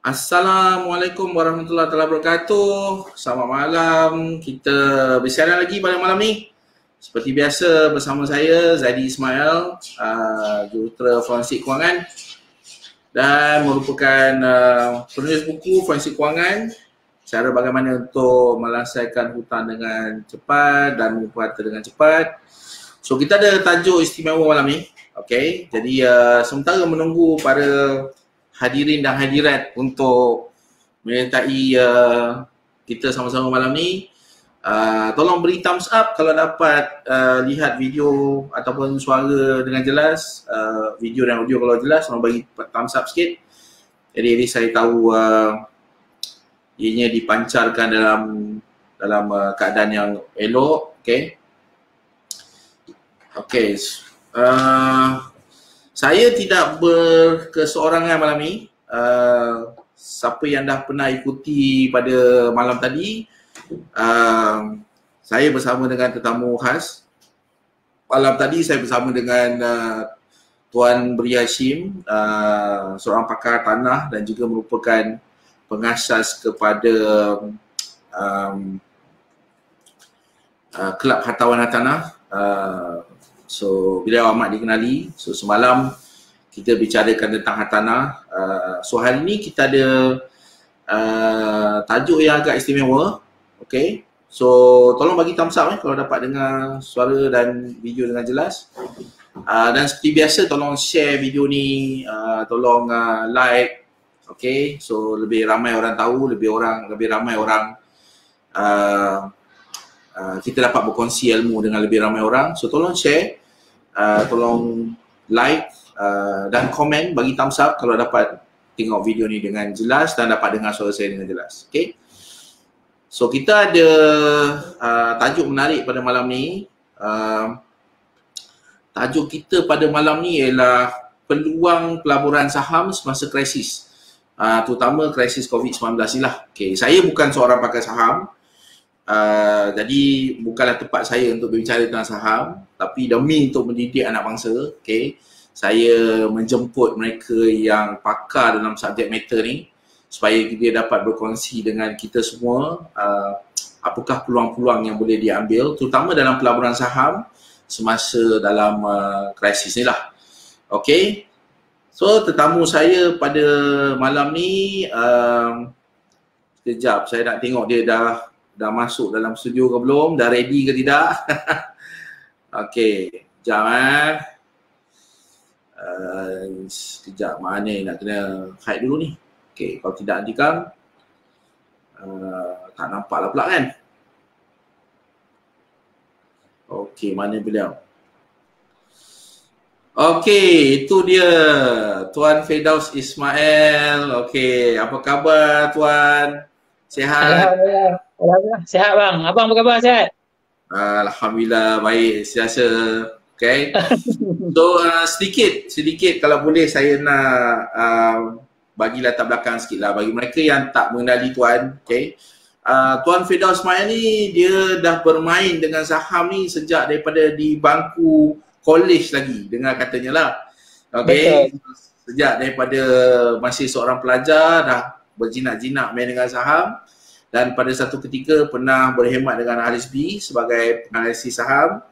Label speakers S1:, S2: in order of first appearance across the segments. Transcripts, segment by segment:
S1: Assalamualaikum warahmatullahi wabarakatuh. Selamat malam. Kita bersiaran lagi pada malam ni. Seperti biasa bersama saya Zaidi Ismail, jurutera forensik kewangan dan merupakan penulis buku forensik kewangan, cara bagaimana untuk melaksanaan hutang dengan cepat dan mengumpul harta dengan cepat. So kita ada tajuk istimewa malam ni. Okay, jadi sementara menunggu para hadirin dan hadirat untuk menyertai kita sama-sama malam ni, tolong beri thumbs up kalau dapat lihat video ataupun suara dengan jelas, video dan audio kalau jelas, tolong bagi thumbs up sikit. Jadi saya tahu ianya dipancarkan dalam keadaan yang elok. Okay. Saya tidak berkeseorangan malam ni. Siapa yang dah pernah ikuti pada malam tadi, saya bersama dengan tetamu khas. Malam tadi saya bersama dengan Tuan Bri Hashim, seorang pakar tanah dan juga merupakan pengasas kepada Kelab Hartawan Hartanah. So beliau amat dikenali. So semalam kita bicarakan tentang hartanah. So hari ni kita ada tajuk yang agak istimewa. Okay. So tolong bagi thumbs up kalau dapat dengar suara dan video dengan jelas. Dan seperti biasa tolong share video ni, tolong like. Okay. So lebih ramai orang tahu, lebih ramai orang kita dapat berkongsi ilmu dengan lebih ramai orang. So tolong share, tolong like dan komen, bagi thumbs up kalau dapat tengok video ni dengan jelas dan dapat dengar suara saya dengan jelas. Okay. So kita ada tajuk menarik pada malam ni. Tajuk kita pada malam ni ialah peluang pelaburan saham semasa krisis, terutama krisis COVID-19 ni lah. Okay. Saya bukan seorang pakar saham. Jadi bukanlah tempat saya untuk berbicara tentang saham, tapi demi untuk mendidik anak bangsa, okay, saya menjemput mereka yang pakar dalam subjek matter ni supaya dia dapat berkongsi dengan kita semua apakah peluang-peluang yang boleh diambil terutama dalam pelaburan saham semasa dalam krisis ni lah. Okay, so tetamu saya pada malam ni, sekejap saya nak tengok dia dah masuk dalam studio ke belum, dah ready ke tidak. Okey, sekejap sekejap, mana nak kena hide dulu ni. Okey, kalau tidak nanti kan tak nampak lah pula kan. Okey, mana beliau? Okey, itu dia Tuan Firdaus Ismail. Okey, apa khabar Tuan? Sihat?
S2: Alhamdulillah. Sihat bang. Abang apa khabar, sihat?
S1: Alhamdulillah baik, siasa. Okay. So sedikit kalau boleh saya nak bagi latar belakang sikit lah bagi mereka yang tak mengenali Tuan. Okay. Tuan Firdaus Ismail ni dia dah bermain dengan saham ni sejak daripada di bangku college lagi, dengar katanya lah. Okay. Betul. Sejak daripada masih seorang pelajar dah berjinak-jinak main dengan saham, dan pada satu ketika pernah berkhidmat dengan RSB sebagai penganalisis saham,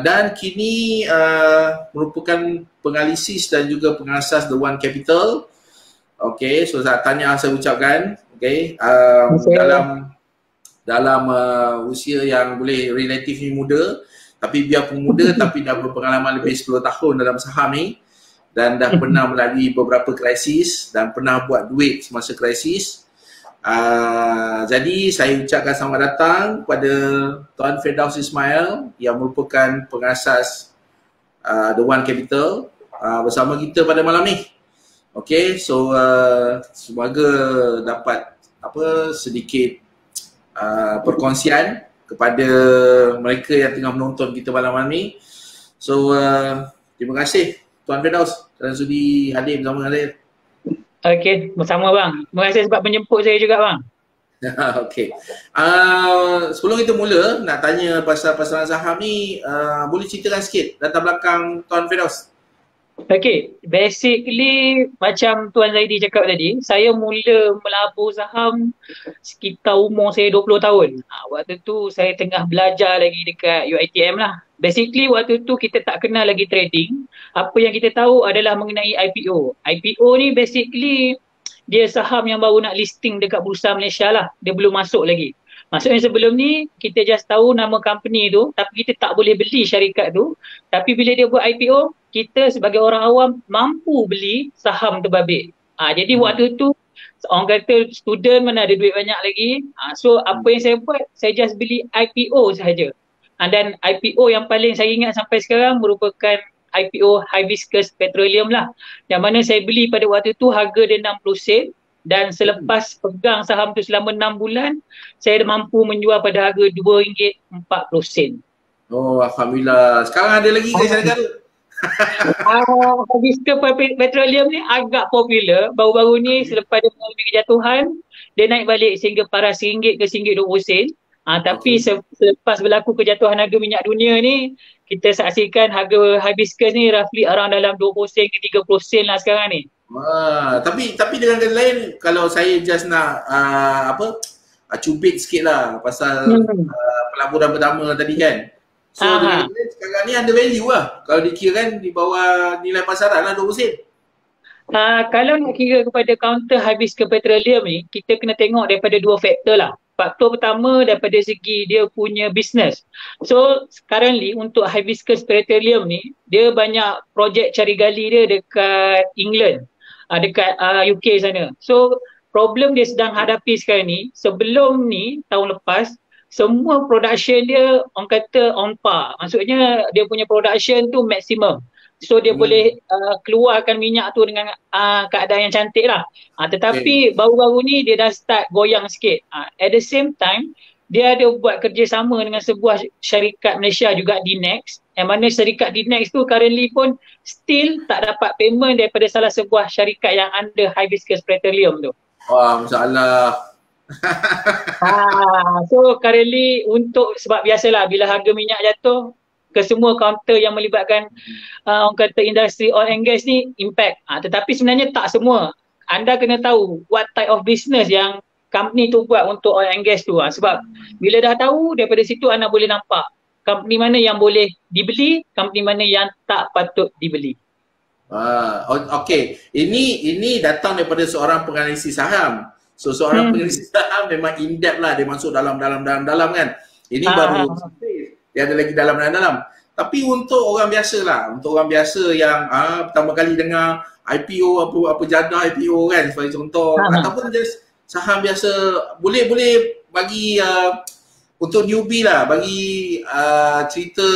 S1: dan kini merupakan penganalisis dan juga pengasas The One Capital. Okay, so saya tanya saya ucapkan, okay, dalam usia yang boleh relatif muda, tapi biarpun muda tapi dah berpengalaman lebih 10 tahun dalam saham ni, dan dah pernah melalui beberapa krisis dan pernah buat duit semasa krisis. Jadi saya ucapkan selamat datang kepada Tuan Firdaus Ismail yang merupakan pengasas The One Capital bersama kita pada malam ni. Okay, so semoga dapat sedikit perkongsian kepada mereka yang tengah menonton kita malam ni. So terima kasih Tuan Firdaus kerana sudi hadir bersama saya.
S2: Okey, bersama bang. Terima kasih sebab menjemput saya juga bang.
S1: Okey. Sebelum kita mula nak tanya pasal pasaran saham ni, boleh ceritakan sikit latar belakang Tuan Firdaus?
S2: Okay, basically macam Tuan Zaidi cakap tadi, saya mula melabur saham sekitar umur saya 20 tahun. Waktu tu saya tengah belajar lagi dekat UiTM lah. Basically waktu tu kita tak kenal lagi trading. Apa yang kita tahu adalah mengenai IPO. IPO ni basically dia saham yang baru nak listing dekat Bursa Malaysia lah. Dia belum masuk lagi. Maksudnya sebelum ni kita just tahu nama company tu tapi kita tak boleh beli syarikat tu. Tapi bila dia buat IPO, kita sebagai orang awam mampu beli saham terbabit. Jadi waktu tu orang kata student mana ada duit banyak lagi. So apa yang saya buat, saya just beli IPO sahaja. Dan IPO yang paling saya ingat sampai sekarang merupakan IPO Hibiscus Petroleum lah. Yang mana saya beli pada waktu tu harga dia 60 sen. Dan selepas pegang saham tu selama 6 bulan, saya mampu menjual pada harga RM2.40.
S1: Oh, Alhamdulillah. Sekarang ada lagi ke Syarikat negara?
S2: Hibiscus Petroleum ni agak popular. Baru-baru ni selepas dia mengalami kejatuhan, dia naik balik sehingga paras RM1 ke RM1.20. Tapi selepas berlaku kejatuhan harga minyak dunia ni, kita saksikan harga hibiscus ni roughly around dalam 20 sen ke 30 sen lah sekarang ni.
S1: Tapi dengan kata lain, kalau saya just nak cubit sikit lah pasal pelaburan pertama tadi kan. So dengan kata lain, sekarang ni ada value lah. Kalau dikira di bawah nilai pasaran lah 20 sen.
S2: Kalau nak kira kepada counter Hibiscus Petroleum ni, kita kena tengok daripada dua faktor lah. Faktor pertama daripada segi dia punya business. So currently untuk Hibiscus Petroleum ni, dia banyak projek cari gali dia dekat England, dekat UK sana. So problem dia sedang hadapi sekarang ni, sebelum ni tahun lepas, semua production dia orang kata on par. Maksudnya dia punya production tu maksimum. So dia boleh keluarkan minyak tu dengan keadaan yang cantik lah. Tetapi baru-baru ni dia dah start goyang sikit. At the same time, dia ada buat kerjasama dengan sebuah syarikat Malaysia juga, DNEX. Yang mana syarikat DNEX tu currently pun still tak dapat payment daripada salah sebuah syarikat yang under Hibiscus Petroleum tu.
S1: Wah, masalah.
S2: So currently sebab biasalah bila harga minyak jatuh, ke semua counter yang melibatkan orang kata industri oil and gas ni impact. Tetapi sebenarnya tak semua. Anda kena tahu what type of business yang company tu buat untuk oil and gas tu. Sebab bila dah tahu, daripada situ anda boleh nampak company mana yang boleh dibeli, company mana yang tak patut dibeli.
S1: Okay. Ini datang daripada seorang penganalisis saham. So seorang penganalisis saham memang in-depth lah. Dia masuk dalam kan. Ini baru dia ada lagi dalam. Tapi untuk orang biasa lah, untuk orang biasa yang pertama kali dengar IPO, apa jadah IPO kan sebagai contoh, ataupun just saham biasa, boleh bagi untuk newbie lah, bagi cerita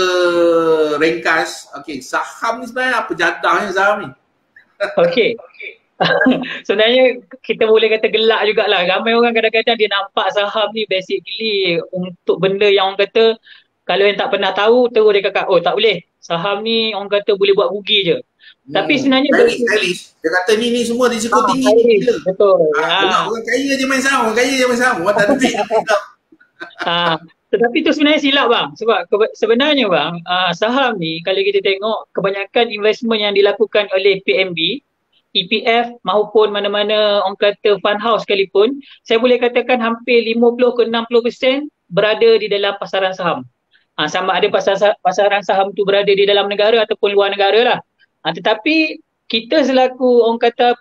S1: ringkas. Okay, saham ni sebenarnya apa jadahnya saham ni?
S2: Okay. Sebenarnya kita boleh kata gelak jugalah. Ramai orang kadang-kadang dia nampak saham ni basically untuk benda yang orang kata kalau yang tak pernah tahu, terus dia kata, oh tak boleh. Saham ni orang kata boleh buat rugi je. Tapi sebenarnya
S1: dia kata ni semua risiko tinggi.
S2: Betul.
S1: Orang kaya je main saham, orang tak ada duit.
S2: Tetapi tu sebenarnya silap bang. Sebab sebenarnya bang, saham ni kalau kita tengok kebanyakan investment yang dilakukan oleh PMB, EPF maupun mana-mana orang kata fund house sekalipun, saya boleh katakan hampir 50 ke 60% berada di dalam pasaran saham. Sama ada pasaran saham tu berada di dalam negara ataupun luar negara lah. Tetapi kita selaku orang kata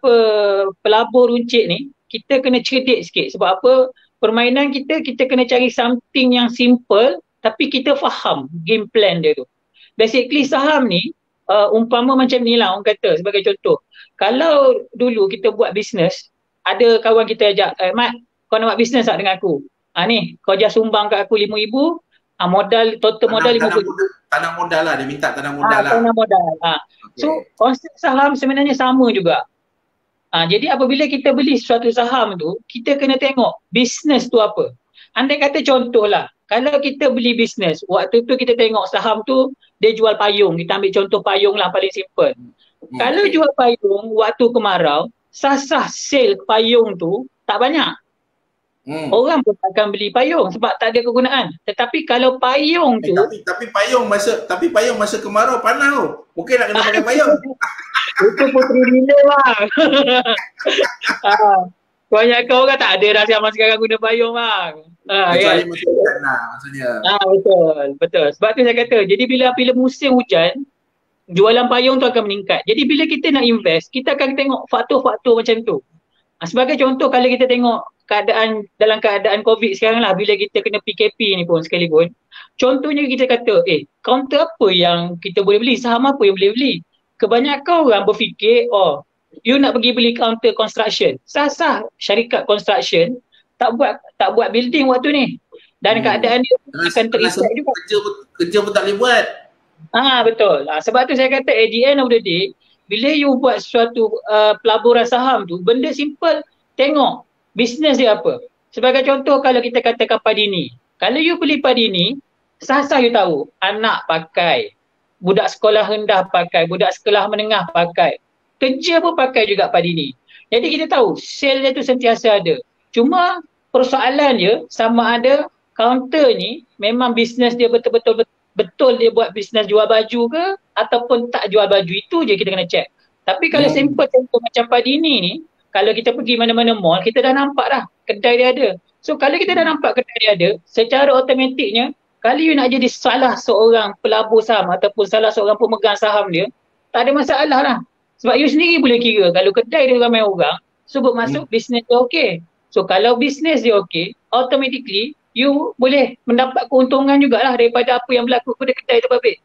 S2: pelabur runcit ni, kita kena cerdik sikit. Sebab apa? Permainan kita kena cari something yang simple tapi kita faham game plan dia tu. Basically saham ni umpama macam ni lah orang kata sebagai contoh. Kalau dulu kita buat bisnes, ada kawan kita ajak, Mat, kau nak buat bisnes tak dengan aku? Ni, kau just sumbang kat aku RM5,000, modal, total modal RM50,000.
S1: Tanam modal lah, dia minta tanam modal lah.
S2: Tanam modal. So, konsep saham sebenarnya sama juga. Jadi apabila kita beli suatu saham tu, kita kena tengok bisnes tu apa. Andai kata contohlah, kalau kita beli bisnes, waktu tu kita tengok saham tu, dia jual payung. Kita ambil contoh payung lah paling simple. Kalau jual payung waktu kemarau, sasah sale payung tu tak banyak. Orang pun akan beli payung sebab tak ada kegunaan. Tetapi kalau payung tu
S1: Tapi payung masa kemarau panas tu. Mungkin nak kena pakai payung.
S2: itu puteri bila bang. Kebanyakan orang tak ada dah zaman sekarang guna payung bang.
S1: Kecuali
S2: Kan?
S1: musim hujan lah maksudnya.
S2: Betul, betul. Sebab tu saya kata, jadi bila musim hujan, jualan payung tu akan meningkat. Jadi bila kita nak invest, kita akan tengok faktor-faktor macam tu. Sebagai contoh, kalau kita tengok dalam keadaan COVID sekarang lah, bila kita kena PKP ni pun sekalipun, contohnya kita kata, counter apa yang kita boleh beli, saham apa yang boleh beli. Kebanyakan orang berfikir, you nak pergi beli counter construction. Sah-sah syarikat construction tak buat building waktu ni. Dan keadaan dia akan terikat juga.
S1: Kerja pun tak boleh buat.
S2: Betul. Sebab tu saya kata at the end of the day, bila you buat suatu pelaburan saham tu, benda simple, tengok bisnes dia apa. Sebagai contoh, kalau kita katakan padi ni. Kalau you beli padi ni, sah-sah you tahu, anak pakai, budak sekolah rendah pakai, budak sekolah menengah pakai, kerja pun pakai juga padi ni. Jadi kita tahu, sale dia tu sentiasa ada. Cuma persoalan dia, sama ada counter ni, memang bisnes dia betul dia buat bisnes jual baju ke ataupun tak jual baju, itu je kita kena check. Tapi kalau simple contoh macam padi ni, kalau kita pergi mana-mana mall, kita dah nampak dah kedai dia ada. So kalau kita dah nampak kedai dia ada, secara automatiknya, kalau you nak jadi salah seorang pelabur saham ataupun salah seorang pemegang saham dia, tak ada masalah lah. Sebab you sendiri boleh kira kalau kedai dia ramai orang, so bermaksud bisnes dia okey. So kalau bisnes dia okey, automatically you boleh mendapat keuntungan jugalah daripada apa yang berlaku pada kedai tu Babik.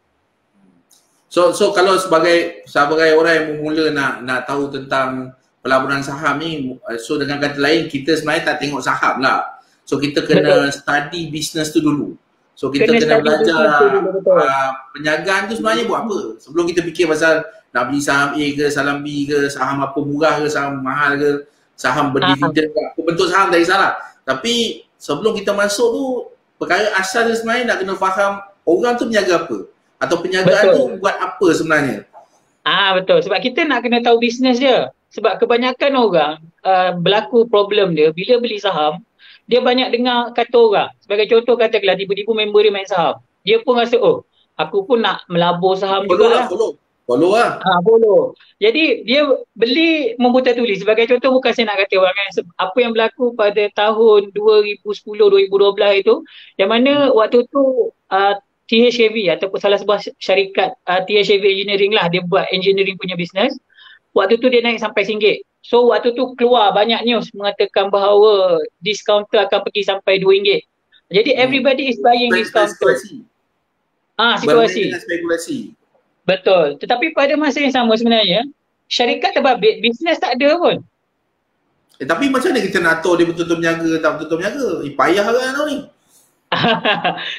S1: So kalau sebagai orang yang bermula nak tahu tentang pelaburan saham ni, so dengan kata lain, kita sebenarnya tak tengok saham lah. So kita kena study bisnes tu dulu. So kita kena belajar perniagaan tu sebenarnya buat apa. Sebelum kita fikir pasal nak beli saham A ke, saham B ke, saham apa murah ke, saham mahal ke, saham berdividen ke, apa bentuk saham tak kisahlah. Tapi sebelum kita masuk tu, perkara asal dia sebenarnya nak kena faham orang tu berniaga apa. Atau perniagaan tu buat apa sebenarnya.
S2: Betul. Sebab kita nak kena tahu bisnes dia. Sebab kebanyakan orang berlaku problem dia bila beli saham, dia banyak dengar kata orang. Sebagai contoh, katakanlah tiba-tiba member dia main saham. Dia pun rasa, aku pun nak melabur saham juga lah.
S1: Follow lah.
S2: Follow. Jadi dia beli membuta tulis. Sebagai contoh, bukan saya nak kata orang kan, apa yang berlaku pada tahun 2010-2012 itu, yang mana waktu tu THAV ataupun salah sebuah syarikat THAV Engineering lah, dia buat engineering punya bisnes. Waktu tu dia naik sampai RM1. So waktu tu keluar banyak news mengatakan bahawa discounter akan pergi sampai RM2. Jadi everybody is buying discounter. Situasi.
S1: Spekulasi.
S2: Betul. Tetapi pada masa yang sama sebenarnya, syarikat terbabit, bisnes tak ada pun.
S1: Tapi macam mana kita nak tahu dia betul-betul berniaga tak betul-betul berniaga? Payah kan tau ni.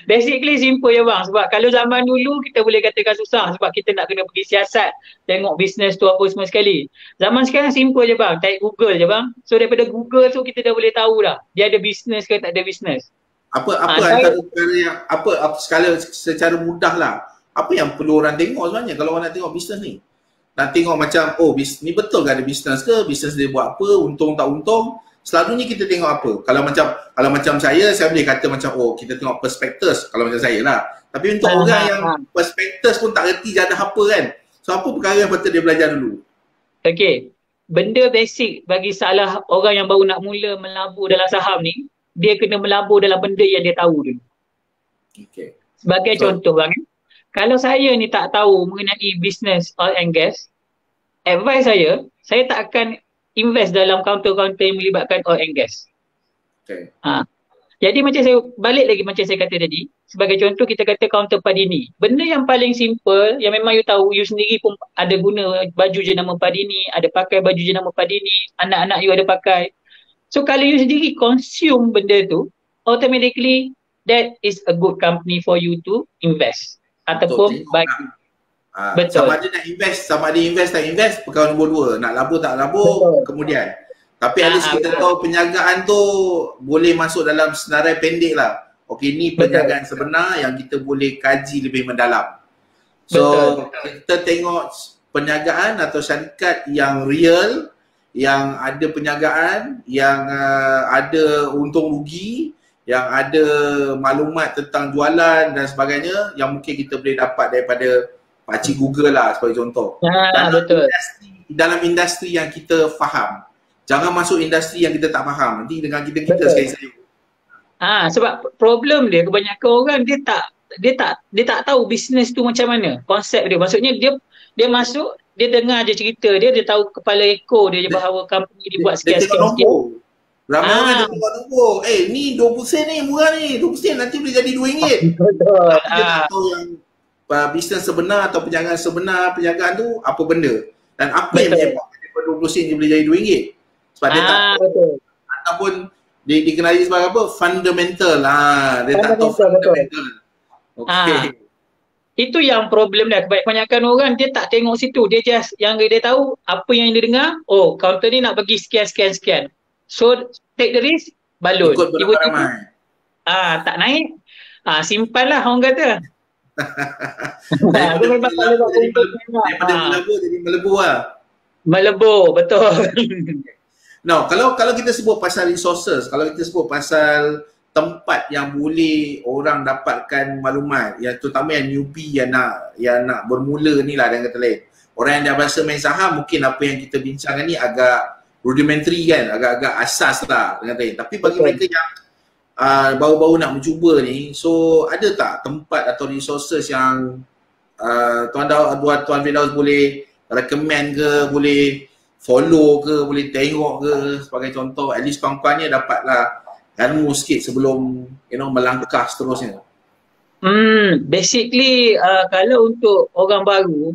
S2: Basically simple je bang. Sebab kalau zaman dulu kita boleh katakan susah sebab kita nak kena pergi siasat, tengok bisnes tu apa semua sekali. Zaman sekarang simple je bang, type Google je bang. So daripada Google tu kita dah boleh tahu dah dia ada bisnes ke tak ada bisnes.
S1: Antara perkara yang skala secara mudah lah, apa yang perlu orang tengok sebenarnya kalau orang nak tengok bisnes ni? Nak tengok macam ni betul ke ada bisnes ke, bisnes dia buat apa, untung tak untung. Selalunya kita tengok apa? Kalau macam saya boleh kata macam kita tengok prospektus kalau macam saya lah. Tapi untuk orang yang prospektus pun tak reti jadah apa kan. So apa perkara yang patut dia belajar dulu?
S2: Okey. Benda basic bagi salah orang yang baru nak mula melabur dalam saham ni, dia kena melabur dalam benda yang dia tahu dulu.
S1: Okey.
S2: Sebagai contoh bang, kalau saya ni tak tahu mengenai bisnes oil and gas, advice saya tak akan invest dalam counter-counter yang melibatkan oil and gas.
S1: Okay.
S2: Jadi macam saya balik lagi macam saya kata tadi, sebagai contoh kita kata counter padi ni. Benda yang paling simple yang memang you tahu, you sendiri pun ada guna baju jenama padi ni, ada pakai baju jenama padi ni, anak-anak you ada pakai. So kalau you sendiri consume benda tu, automatically that is a good company for you to invest ataupun bagi.
S1: Betul. Sama ada invest tak invest, perkara nombor dua. Nak labur tak labur, kemudian. Tapi at least kita tahu perniagaan tu boleh masuk dalam senarai pendek lah. Okey, ni perniagaan sebenar yang kita boleh kaji lebih mendalam. So, kita tengok perniagaan atau syarikat yang real, yang ada penjagaan, yang ada untung rugi, yang ada maklumat tentang jualan dan sebagainya yang mungkin kita boleh dapat daripada pakcik Google lah sebagai contoh.
S2: Betul.
S1: Dalam industri yang kita faham. Jangan masuk industri yang kita tak faham. Nanti dengan kita sekali saja.
S2: Sebab problem dia kebanyakan orang dia tak tahu bisnes tu macam mana, konsep dia. Maksudnya dia masuk, dia dengar je cerita dia tahu kepala ekor dia je bahawa company dia buat sekian.
S1: Ramai orang dia tengok nombor. Ni 20 sen ni, murah ni. 20 sen nanti boleh jadi RM2.
S2: Betul.
S1: Dia tak tahu yang bisnes sebenar atau perniagaan tu apa benda. Dan apa yang menyebabkan daripada 20 sen dia boleh jadi RM2. Sebab dia tak tahu. Ataupun dikenali sebagai apa? Fundamental. Dia tak tahu fundamental. Okay.
S2: Itu yang problem dia. Kebanyakan orang dia tak tengok situ. Dia just yang dia tahu apa yang dia dengar. Oh, counter ni nak bagi sekian. So take the risk, balut.
S1: Ikut beramai-ramai.
S2: Tak naik. Simpanlah orang kata.
S1: Daripada melebur jadi melebur lah.
S2: Melebur, betul.
S1: Now, kalau kita sebut pasal resources, kalau kita sebut pasal tempat yang boleh orang dapatkan maklumat, yang terutama yang newbie yang nak bermula ni lah dengan kata lain. Orang yang dah biasa main saham, mungkin apa yang kita bincangkan ni agak rudimentary kan, agak-agak asas lah dengan kata lain. Tapi bagi mereka yang baru-baru nak mencuba ni, so ada tak tempat atau resources yang Tuan Firdaus boleh recommend ke, boleh follow ke, boleh tengok ke sebagai contoh, at least kawan-kawannya dapatlah ilmu sikit sebelum melangkah seterusnya.
S2: Basically kalau untuk orang baru,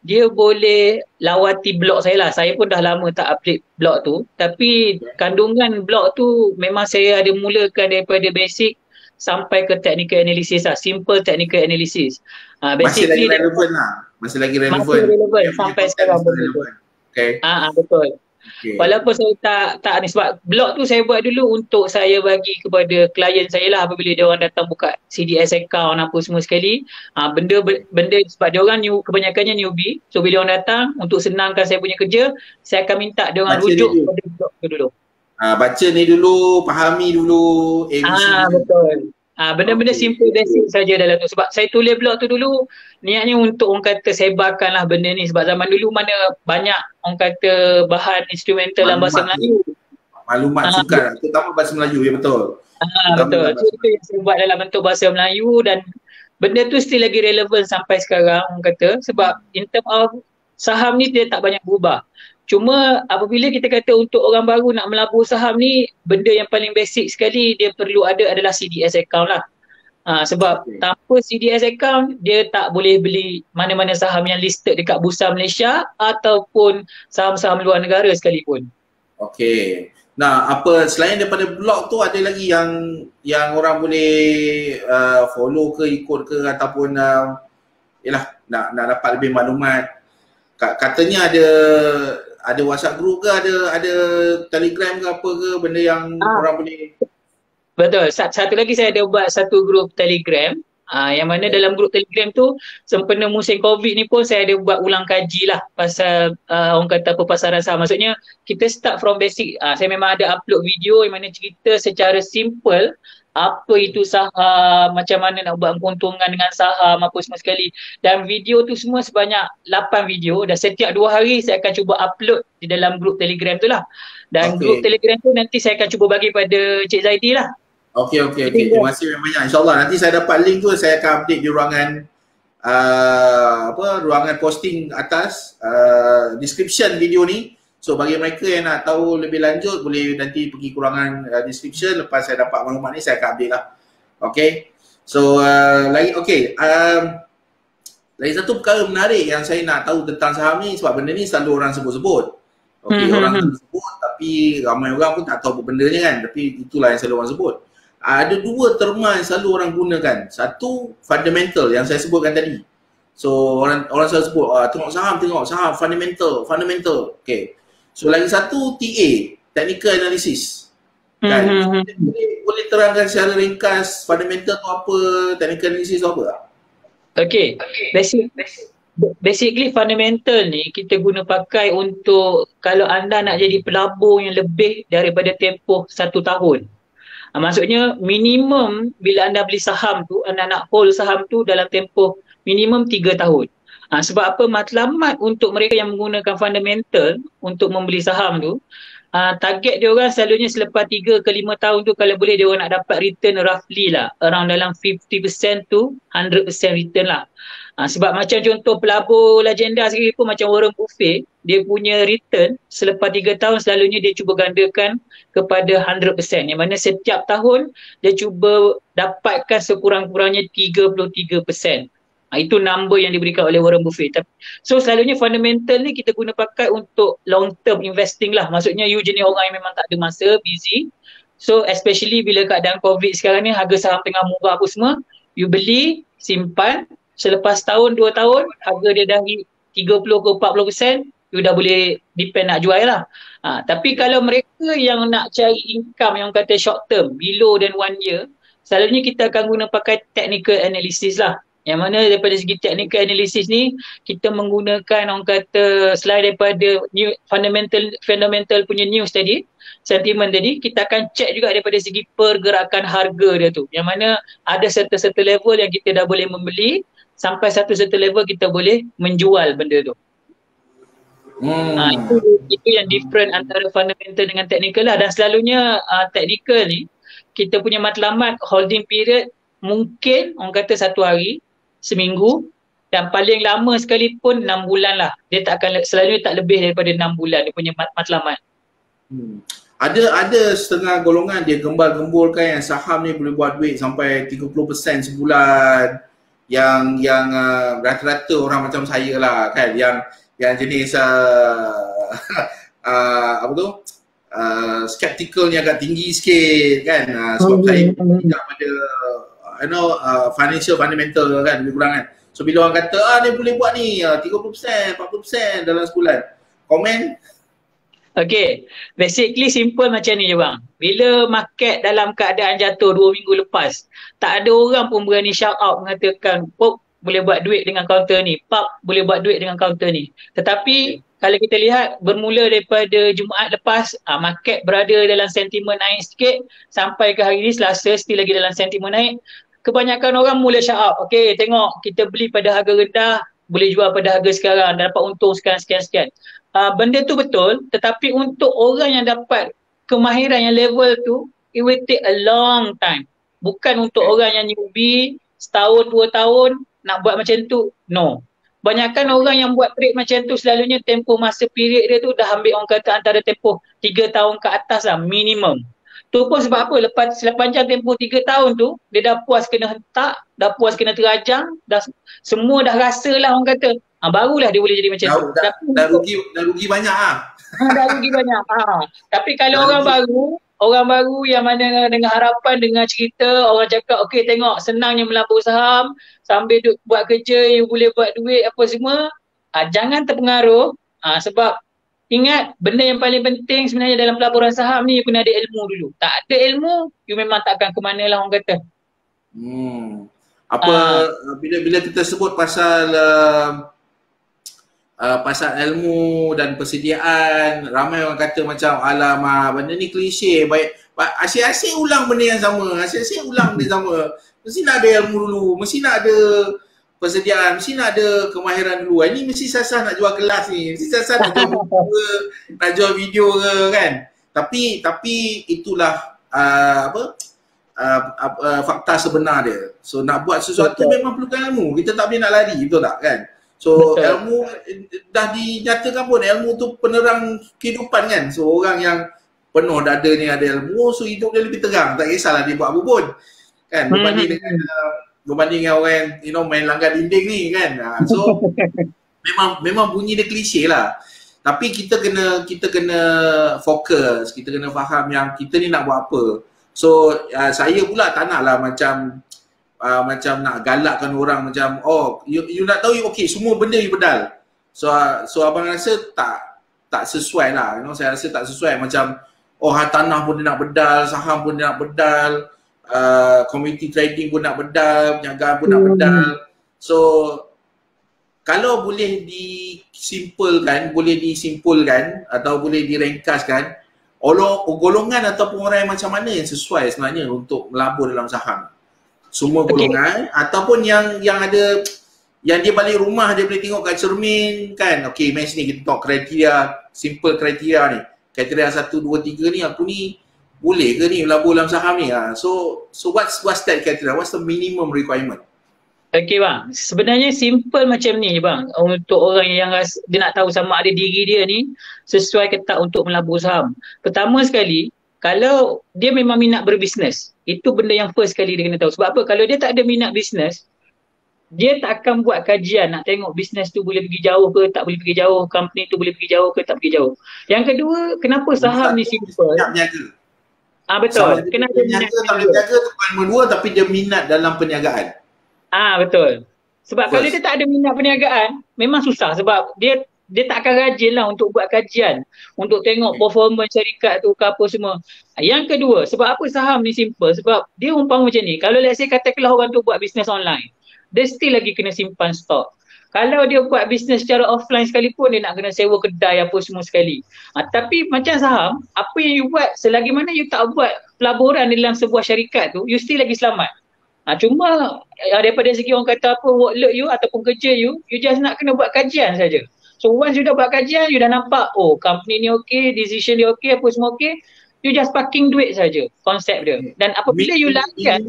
S2: dia boleh lawati blog saya lah. Saya pun dah lama tak update blog tu, tapi kandungan blog tu memang saya ada mulakan daripada basic sampai ke technical analysis lah, simple technical analysis.
S1: Masih lagi relevan lah. Masih relevan
S2: sampai sekarang.
S1: Okay.
S2: Betul. Okay. Walaupun saya tak ni, sebab blog tu saya buat dulu untuk saya bagi kepada klien saya lah apabila dia orang datang buka CDS account apa semua sekali. Benda sebab dia orang kebanyakannya newbie. So bila orang datang untuk senangkan saya punya kerja, saya akan minta dia orang rujuk kepada blog tu dulu.
S1: Baca ni dulu, fahami dulu ABC.
S2: Betul. Benda-benda simple basic saja dalam tu. Sebab saya tulis blog tu dulu niatnya untuk orang kata sebarkanlah benda ni, sebab zaman dulu mana banyak orang kata bahan instrumental dalam bahasa Melayu.
S1: Maklumat sukar, terutama bahasa Melayu, ya betul.
S2: Betul. So, itu yang saya buat dalam bentuk bahasa Melayu dan benda tu still lagi relevan sampai sekarang orang kata, sebab in term of saham ni dia tak banyak berubah. Cuma apabila kita kata untuk orang baru nak melabur saham ni, benda yang paling basic sekali dia perlu ada adalah CDS account lah. Sebab tanpa CDS account, dia tak boleh beli mana-mana saham yang listed dekat Bursa Malaysia ataupun saham-saham luar negara sekalipun.
S1: Okey. Nah, apa selain daripada blog tu ada lagi yang orang boleh follow ke, ikut ke ataupun nak dapat lebih maklumat? Katanya ada WhatsApp group ke, ada Telegram ke apa ke, benda yang orang boleh.
S2: Betul. Satu lagi saya ada buat satu grup Telegram. Yang mana dalam grup Telegram tu sempena musim COVID ni pun saya ada buat ulang kaji lah pasal orang kata apa pasaran saham. Maksudnya kita start from basic. Saya memang ada upload video yang mana cerita secara simple apa itu saham, macam mana nak buat keuntungan dengan saham, apa semua sekali. Dan video tu semua sebanyak 8 video dan setiap 2 hari saya akan cuba upload di dalam grup Telegram tu lah. Dan grup Telegram tu nanti saya akan cuba bagi pada Cik Zaidi lah.
S1: Okey. Terima kasih banyak. InsyaAllah nanti saya dapat link tu, saya akan update di ruangan ruangan posting atas description video ni. So bagi mereka yang nak tahu lebih lanjut, boleh nanti pergi ke ruangan description. Lepas saya dapat maklumat ni, saya akan update lah. Okay. So lagi satu perkara menarik yang saya nak tahu tentang saham ni, sebab benda ni selalu orang sebut-sebut. Okay, orang sebut tapi ramai orang pun tak tahu apa benda ni kan. Tapi itulah yang selalu orang sebut. Ada 2 terma yang selalu orang gunakan. Satu, fundamental yang saya sebutkan tadi. So orang selalu sebut tengok saham, fundamental. Okay. So lagi satu, TA, technical analysis. Kan? Boleh terangkan secara ringkas fundamental tu apa, technical analysis tu apa?
S2: Okay. Basically fundamental ni kita guna pakai untuk kalau anda nak jadi pelabur yang lebih daripada tempoh 1 tahun. Maksudnya minimum bila anda beli saham tu, anda nak hold saham tu dalam tempoh minimum 3 tahun. Sebab apa, matlamat untuk mereka yang menggunakan fundamental untuk membeli saham tu, target dia orang selalunya selepas 3 ke 5 tahun tu kalau boleh dia orang nak dapat return roughly lah around dalam 50% to 100% return lah. Sebab macam contoh pelabur legenda sendiri pun macam Warren Buffett, dia punya return selepas 3 tahun selalunya dia cuba gandakan kepada 100%, yang mana setiap tahun dia cuba dapatkan sekurang-kurangnya 33%. Itu number yang diberikan oleh Warren Buffett. So selalunya fundamental ni kita guna pakai untuk long term investing lah. Maksudnya you jenis orang yang memang tak ada masa, busy. So especially bila keadaan COVID sekarang ni, harga saham tengah murah apa semua, you beli, simpan, selepas tahun 2 tahun harga dia dah 30 ke 40%, you dah boleh depend nak jual lah. Tapi kalau mereka yang nak cari income yang kata short term, below than 1 year, selalunya kita akan guna pakai technical analysis lah. Yang mana daripada segi technical analysis ni, kita menggunakan orang kata selain daripada new, fundamental punya news tadi, sentiment tadi, kita akan check juga daripada segi pergerakan harga dia tu. Yang mana ada certain level yang kita dah boleh membeli, sampai certain level kita boleh menjual benda tu. Itu yang different antara fundamental dengan technical lah. Dan selalunya technical ni, kita punya matlamat holding period mungkin orang kata 1 hari, seminggu, dan paling lama sekali pun 6 bulan lah. Dia tak akan, selalunya tak lebih daripada 6 bulan dia punya matlamat.
S1: Ada setengah golongan dia gembal-gembolkan yang saham ni boleh buat duit sampai 30% sebulan. Yang rata-rata orang macam saya lah kan, yang jenis apa tu, skeptikalnya agak tinggi sikit kan, sebab saya tidak pada financial fundamental kan, lebih kurang kan. So bila orang kata ni boleh buat ni 30%, 40% dalam sebulan, komen?
S2: Okay, basically simple macam ni je bang. Bila market dalam keadaan jatuh 2 minggu lepas, tak ada orang pun berani shout out mengatakan Pop boleh buat duit dengan counter ni, Pop boleh buat duit dengan counter ni. Tetapi kalau kita lihat bermula daripada Jumaat lepas, market berada dalam sentimen naik sikit, sampai ke hari ni Selasa still lagi dalam sentimen naik. Kebanyakan orang mula shout out, okay tengok kita beli pada harga rendah, boleh jual pada harga sekarang dan dapat untung sekian-sekian. Benda tu betul, tetapi untuk orang yang dapat kemahiran yang level tu, it will take a long time. Bukan untuk orang yang newbie, setahun, 2 tahun nak buat macam tu, no. Banyakkan orang yang buat trade macam tu selalunya tempoh masa period dia tu dah ambil orang kata antara tempoh 3 tahun ke atas lah minimum. Tu pun sebab apa? Lepas sepanjang tempoh 3 tahun tu, dia dah puas kena hentak, dah puas kena terajang, dah semua dah rasa lah orang kata. Barulah dia boleh jadi macam tu.
S1: Dah rugi banyak lah.
S2: Dah rugi banyak. Tapi kalau orang baru yang mana dengan harapan, dengan cerita, orang cakap, okay tengok senangnya melabur saham, sambil buat kerja, you boleh buat duit apa semua, jangan terpengaruh, sebab ingat, benda yang paling penting sebenarnya dalam pelaburan saham ni, you kena ada ilmu dulu. Tak ada ilmu, you memang tak akan ke mana lah orang kata.
S1: Bila kita sebut pasal pasal ilmu dan persediaan, ramai orang kata macam alamak benda ni klise, baik asyik-asyik ulang benda yang sama, asyik-asyik ulang benda sama. Mesti nak ada ilmu dulu, mesti nak ada persediaan, mesti nak ada kemahiran dulu. Ini mesti sasar nak jual kelas ni, mesti sasar nak jual buku ke, nak jual video ke kan. Tapi itulah fakta sebenar dia. So nak buat sesuatu memang perlukan ilmu. Kita tak boleh nak lari, betul tak kan? So ilmu dah dinyatakan pun, ilmu tu penerang kehidupan kan. So orang yang penuh dada ni ada ilmu, so hidup dia lebih terang. Tak kisahlah dia buat apa pun kan, berbanding dengan orang yang main langgar dinding ni kan. So memang bunyi dia klise lah. Tapi kita kena fokus, kita kena faham yang kita ni nak buat apa. So saya pula tak nak lah macam nak galakkan orang macam you nak tahu, okay semua benda you bedal. So abang rasa tak sesuai lah, saya rasa tak sesuai. Macam tanah pun dia nak bedal, saham pun dia nak bedal, commodity trading pun nak bedal, perniagaan pun nak bedal. So kalau boleh disimpulkan atau boleh direngkaskan, golongan ataupun orang yang macam mana yang sesuai sebenarnya untuk melabur dalam saham? Semua golongan ataupun yang ada, yang dia balik rumah dia boleh tengok kat cermin kan, okey match ni kita tengok kriteria, simple kriteria ni, kriteria 1, 2, 3 ni, aku ni boleh ke ni melabur dalam saham ni? So what's that criteria, what's the minimum requirement?
S2: Okey bang, sebenarnya simple macam ni bang, untuk orang yang dia nak tahu sama ada diri dia ni sesuai ke tak untuk melabur saham. Pertama sekali, kalau dia memang minat berbisnes, itu benda yang first sekali dia kena tahu. Sebab apa? Kalau dia tak ada minat bisnes, dia tak akan buat kajian nak tengok bisnes tu boleh pergi jauh ke tak boleh pergi jauh, company tu boleh pergi jauh ke tak pergi jauh. Yang kedua, kenapa saham ni simple? Betul. Kena ada minat
S1: berniaga tu poin nombor 2, tapi dia minat dalam perniagaan.
S2: Betul. Sebab kalau dia tak ada minat perniagaan, memang susah sebab dia tak akan rajin lah untuk buat kajian, untuk tengok performance syarikat tu ke apa semua. Yang kedua, sebab apa saham ni simple? Sebab dia umpama macam ni, kalau let's say katakanlah orang tu buat bisnes online, dia still lagi kena simpan stok. Kalau dia buat bisnes secara offline sekalipun, dia nak kena sewa kedai apa semua sekali. Tapi macam saham, apa yang you buat, selagi mana you tak buat pelaburan dalam sebuah syarikat tu, you still lagi selamat. Cuma daripada segi orang kata apa, workload you ataupun kerja you just nak kena buat kajian saja. So once you dah buat kajian, you dah nampak company ni okey, decision dia okey, apa semua okey, you just parking duit saja konsep dia. Dan apabila you lakukan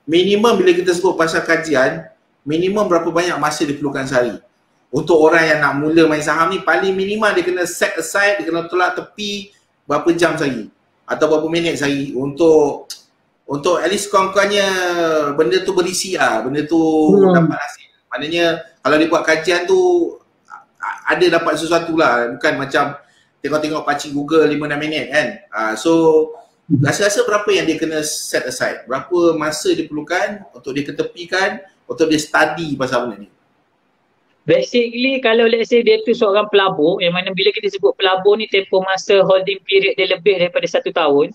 S1: minimum bila kita sebut pasal kajian, minimum berapa banyak masa diperlukan sehari? Untuk orang yang nak mula main saham ni, paling minimal dia kena set aside, dia kena tolak tepi berapa jam sehari atau berapa minit sehari untuk at least kurang-kurangnya benda tu berisi benda tu dapat hasil. Maknanya kalau dia buat kajian tu ada dapat sesuatu lah, bukan macam tengok-tengok pakcik Google 5-6 minit kan. So rasa-rasa berapa yang dia kena set aside, berapa masa dia perlukan untuk dia ketepikan, untuk dia study pasal benda ni?
S2: Basically kalau let's say dia tu seorang pelabur, yang mana bila kita sebut pelabur ni tempoh masa holding period dia lebih daripada 1 tahun,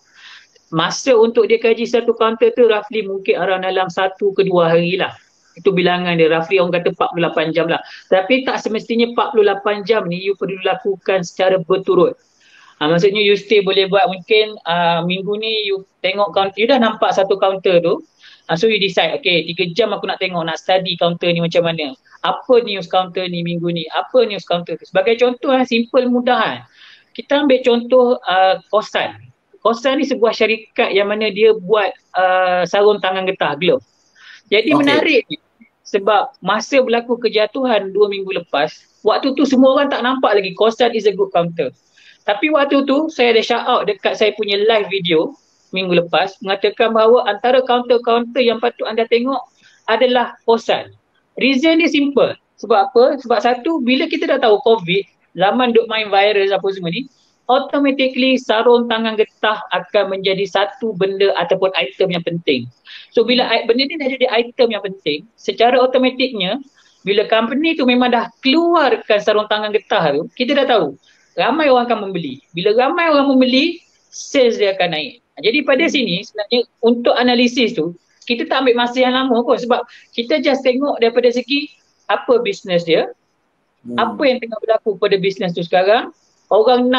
S2: masa untuk dia kaji satu kaunter tu roughly mungkin around dalam 1 ke 2 hari lah. Itu bilangan dia, roughly orang kata 48 jam lah. Tapi tak semestinya 48 jam ni you perlu lakukan secara berturut. Maksudnya you still boleh buat mungkin minggu ni you tengok counter, you dah nampak satu kaunter tu. So you decide, okay 3 jam aku nak tengok, nak study kaunter ni macam mana. Apa news kaunter ni minggu ni, apa news kaunter tu. Sebagai contoh simple mudah kita ambil contoh Kosan. Kosan ni sebuah syarikat yang mana dia buat sarung tangan getah, glove. Jadi menarik ni, sebab masa berlaku kejatuhan 2 minggu lepas, waktu tu semua orang tak nampak lagi Kosan is a good counter. Tapi waktu tu saya ada shout out dekat saya punya live video minggu lepas, mengatakan bahawa antara counter-counter yang patut anda tengok adalah Kosan. Reason dia simple. Sebab apa? Sebab satu, bila kita dah tahu COVID, zaman duk main virus apa semua ni, automatically sarung tangan getah akan menjadi satu benda ataupun item yang penting. So bila benda ni dah jadi item yang penting, secara automatiknya bila company tu memang dah keluarkan sarung tangan getah tu, kita dah tahu ramai orang akan membeli. Bila ramai orang membeli, sales dia akan naik. Jadi pada sini sebenarnya untuk analisis tu, kita tak ambil masa yang lama pun sebab kita just tengok daripada segi apa bisnes dia, apa yang tengah berlaku pada bisnes tu sekarang, orang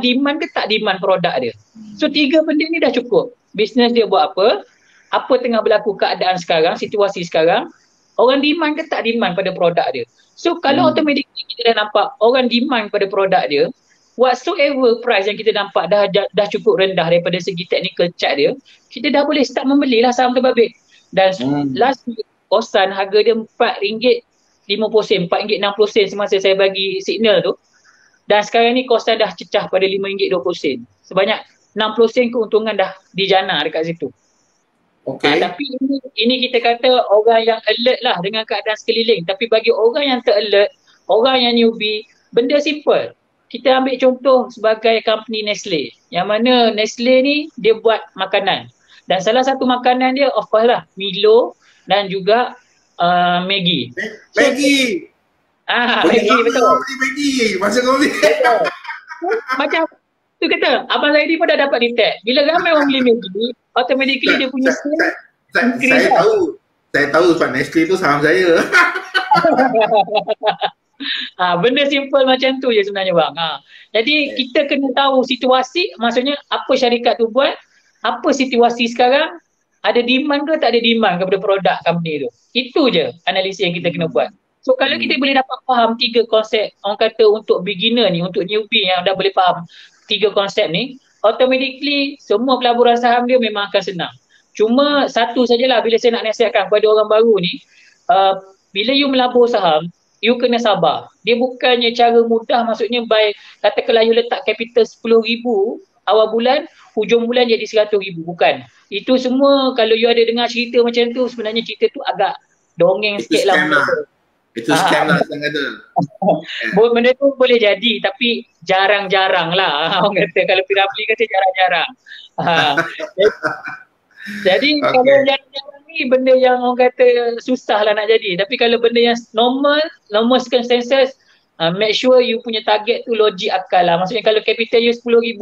S2: demand ke tak demand produk dia. So 3 benda ni dah cukup. Bisnes dia buat apa tengah berlaku keadaan sekarang, situasi sekarang, orang demand ke tak demand pada produk dia. So kalau automatically kita dah nampak orang demand pada produk dia, whatsoever price yang kita nampak dah cukup rendah daripada segi technical chart dia, kita dah boleh start membelilah saham terbabit. Dan last week Kosan harga dia RM4.50, RM4.60 semasa saya bagi signal tu. Dan sekarang ni Kosan dah cecah pada RM5.20. Sebanyak 60 sen keuntungan dah dijana dekat situ. Tapi ini kita kata orang yang alert lah dengan keadaan sekeliling. Tapi bagi orang yang ter-alert, orang yang newbie, benda simple. Kita ambil contoh sebagai company Nestle. Yang mana Nestle ni dia buat makanan. Dan salah satu makanan dia of course lah Milo dan juga Maggi.
S1: Maggi!
S2: Maggi betul.
S1: Maggi, masa kau beli.
S2: Macam tu kata, Abang Zaidi pun dah dapat detect. Bila ramai orang beli Maggi, automatically dia punya sales increase.
S1: Saya tahu Tuan Nestle tu saham saya.
S2: Benda simple macam tu je sebenarnya bang. Jadi kita kena tahu situasi, maksudnya apa syarikat tu buat, apa situasi sekarang, ada demand ke tak ada demand kepada produk company tu. Itu je analisis yang kita kena buat. So kalau kita boleh dapat faham tiga konsep, orang kata untuk beginner ni, untuk newbie yang dah boleh faham tiga konsep ni, automatically semua pelaburan saham dia memang akan senang. Cuma satu sajalah bila saya nak nasihatkan kepada orang baru ni, bila you melabur saham, you kena sabar. Dia bukannya cara mudah, maksudnya by katakanlah you letak capital 10,000 awal bulan, hujung bulan jadi 100,000. Bukan. Itu semua kalau you ada dengar cerita macam tu, sebenarnya cerita tu agak dongeng sikit lah.
S1: Itu scam lah saya kata.
S2: Benda tu boleh jadi tapi jarang-jarang lah. Orang kata kalau Piramli kata jarang-jarang. Jadi kalau jarang-jarang ni benda yang orang kata susah lah nak jadi. Tapi kalau benda yang normal circumstances, make sure you punya target tu logik akal lah. Maksudnya kalau capital you 10,000,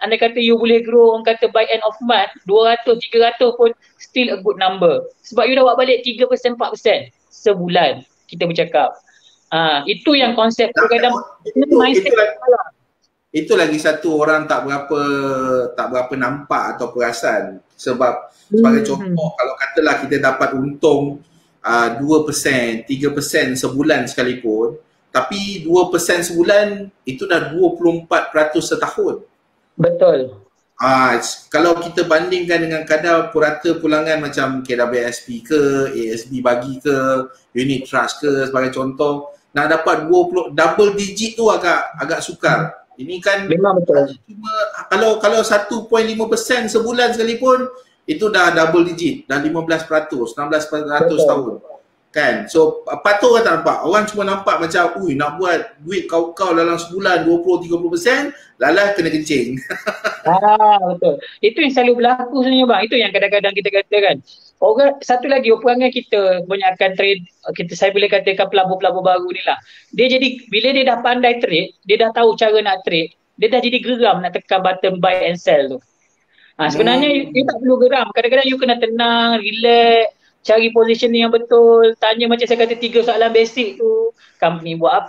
S2: anda kata you boleh grow, orang kata by end of month 200, 300 pun still a good number. Sebab you dah buat balik 3%, 4% sebulan kita bercakap. Itu yang konsep kadang-kadang mindset
S1: itu lagi satu orang tak berapa nampak atau perasan. Sebab sebagai contoh, kalau katalah kita dapat untung 2%, 3% sebulan sekalipun, tapi 2% sebulan itu dah 24% setahun.
S2: Betul.
S1: Kalau kita bandingkan dengan kadar purata pulangan macam KWSP ke, ASB bagi ke, unit trust ke sebagai contoh, nak dapat 20 double digit tu agak sukar. Ini kan
S2: memang betul.
S1: Cuma kalau 1.5% sebulan sekalipun itu dah double digit, dah 15%, 16% tahun. Kan? So patut orang tak nampak. Orang cuma nampak macam nak buat duit kau dalam sebulan 20-30%, lalah kena kencing.
S2: Betul. Itu yang selalu berlaku sebenarnya bang. Itu yang kadang-kadang kita katakan. Orang satu lagi perangai kita kebanyakan trade, saya boleh katakan pelabur-pelabur baru ni lah. Dia jadi bila dia dah pandai trade, dia dah tahu cara nak trade, dia dah jadi geram nak tekan button buy and sell tu. Sebenarnya you tak perlu geram. Kadang-kadang you kena tenang, relax, cari positioning yang betul, tanya macam saya kata 3 soalan basic tu. Company buat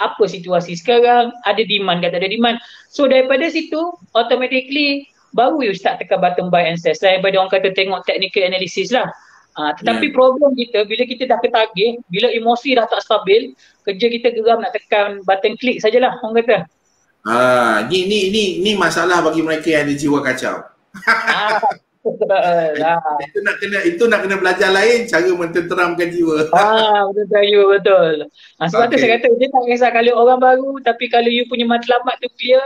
S2: apa situasi sekarang, ada demand ke tak ada demand. So daripada situ automatically baru you start tekan button buy and sell. Daripada orang kata tengok technical analysis lah. Tetapi problem kita bila kita dah ketagih, bila emosi dah tak stabil, kerja kita geram nak tekan button click sajalah orang kata.
S1: Ni masalah bagi mereka yang ada jiwa kacau. Itu nak kena belajar lain cara mententeramkan jiwa.
S2: Mententeramkan jiwa, betul. Sebab tu saya kata dia tak kisah kalau orang baru, tapi kalau you punya matlamat tu clear,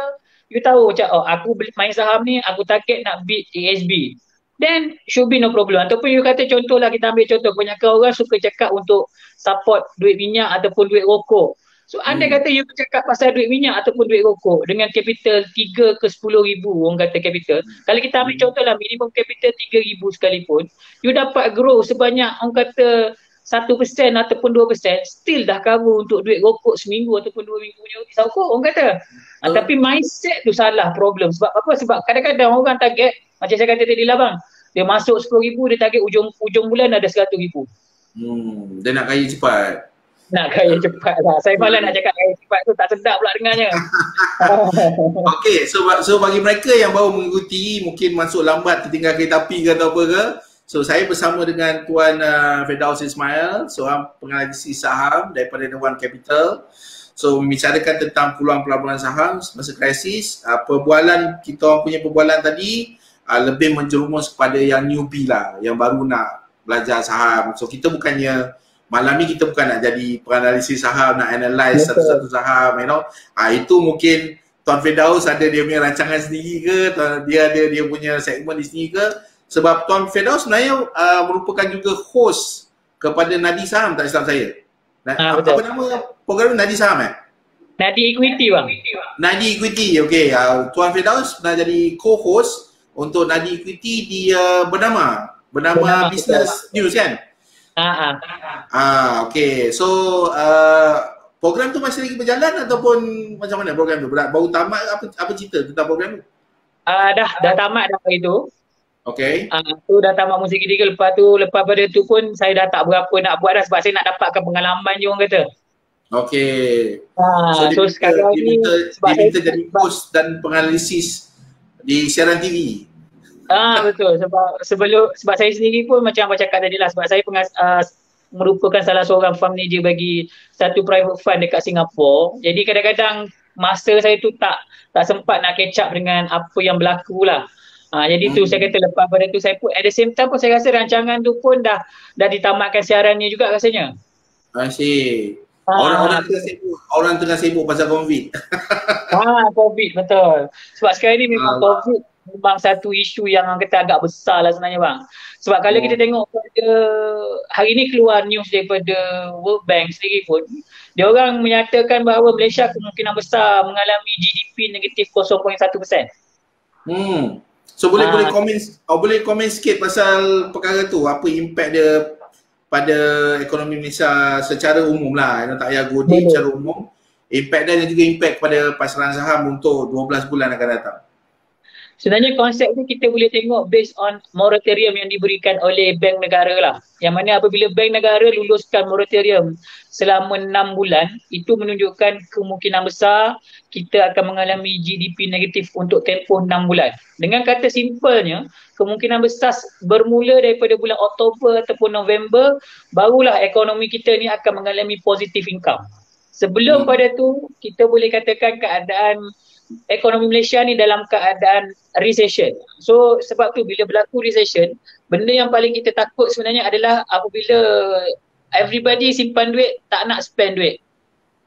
S2: you tahu macam aku main saham ni, aku target nak beat ASB, then should be no problem. Ataupun you kata contohlah, kita ambil contoh, kebanyakan orang suka cakap untuk support duit minyak ataupun duit rokok. So anda kata you bercakap pasal duit minyak ataupun duit rokok dengan capital 3 ke 10,000 orang kata capital. Kalau kita ambil contohlah minimum capital 3,000 sekalipun, you dapat grow sebanyak orang kata 1% ataupun 2%, still dah cover untuk duit rokok seminggu ataupun 2 minggu punya kisah rokok orang kata. Tapi mindset tu salah problem. Sebab apa? Sebab kadang-kadang orang target, macam saya kata tadi lah bang, dia masuk 10,000, dia target ujung bulan ada 100,000.
S1: Dia nak kaya cepat.
S2: Nak kaya cepat lah. Saya malah nak cakap kaya cepat tu tak sedap pula dengarnya.
S1: Okay, so bagi mereka yang baru mengikuti, mungkin masuk lambat tertinggal kereta api ke atau apa ke, so saya bersama dengan Tuan Firdaus Ismail, seorang penganalisis saham daripada Dewan Capital. So membicarakan tentang peluang pelaburan saham masa krisis. Perbualan kita orang punya perbualan tadi lebih menjerumus kepada yang newbie lah, yang baru nak belajar saham. So kita bukannya malam ni kita bukan nak jadi penganalisis saham, nak analyse satu-satu saham, itu mungkin Tuan Firdaus ada dia punya rancangan sendiri ke, dia ada dia punya segmen di sini ke. Sebab Tuan Firdaus sebenarnya merupakan juga host kepada Nadi Saham, tak silap saya. Apa nama program Nadi Saham
S2: Nadi Equity bang.
S1: Nadi Equity, okey. Tuan Firdaus pernah jadi co-host untuk Nadi Equity di bernama Business News kan? Okay. So program tu masih lagi berjalan ataupun macam mana program tu? Baru tamat apa cerita tentang program tu?
S2: Dah tamat dah itu.
S1: Okay.
S2: Tu dah tamat musim ketiga. Lepas pada tu pun saya dah tak berapa nak buat dah sebab saya nak dapatkan pengalaman je orang kata.
S1: Okay. So
S2: So sekarang ni sebab
S1: dia
S2: saya
S1: minta jadi host dan penganalisis di siaran TV.
S2: Betul sebab saya sendiri pun macam abang cakap tadi lah, sebab saya merupakan salah seorang fund manager bagi satu private fund dekat Singapura. Jadi kadang-kadang masa saya tu tak sempat nak catch up dengan apa yang berlaku lah. Jadi tu saya kata lepas pada tu saya pun at the same time pun saya rasa rancangan tu pun dah ditamatkan siarannya juga rasanya.
S1: I see. Orang tengah sibuk pasal COVID.
S2: COVID betul. Sebab sekarang ni memang COVID memang satu isu yang orang kata agak besar lah sebenarnya bang. Sebab kalau kita tengok pada hari ni keluar news daripada World Bank sendiri pun, dia orang menyatakan bahawa Malaysia kemungkinan besar mengalami GDP negatif 0.1%.
S1: So boleh komen sikit pasal perkara tu, apa impact dia pada ekonomi Malaysia secara umum lah, tak payah Godin, secara umum impact dia dan juga impact kepada pasaran saham untuk 12 bulan akan datang.
S2: Sebenarnya konsep ni kita boleh tengok based on moratorium yang diberikan oleh bank negara lah. Yang mana apabila bank negara luluskan moratorium selama 6 bulan, itu menunjukkan kemungkinan besar kita akan mengalami GDP negatif untuk tempoh 6 bulan. Dengan kata simpelnya, kemungkinan besar bermula daripada bulan Oktober ataupun November, barulah ekonomi kita ni akan mengalami positive income. Sebelum pada tu, kita boleh katakan keadaan ekonomi Malaysia ni dalam keadaan recession. So sebab tu bila berlaku recession, benda yang paling kita takut sebenarnya adalah apabila everybody simpan duit, tak nak spend duit.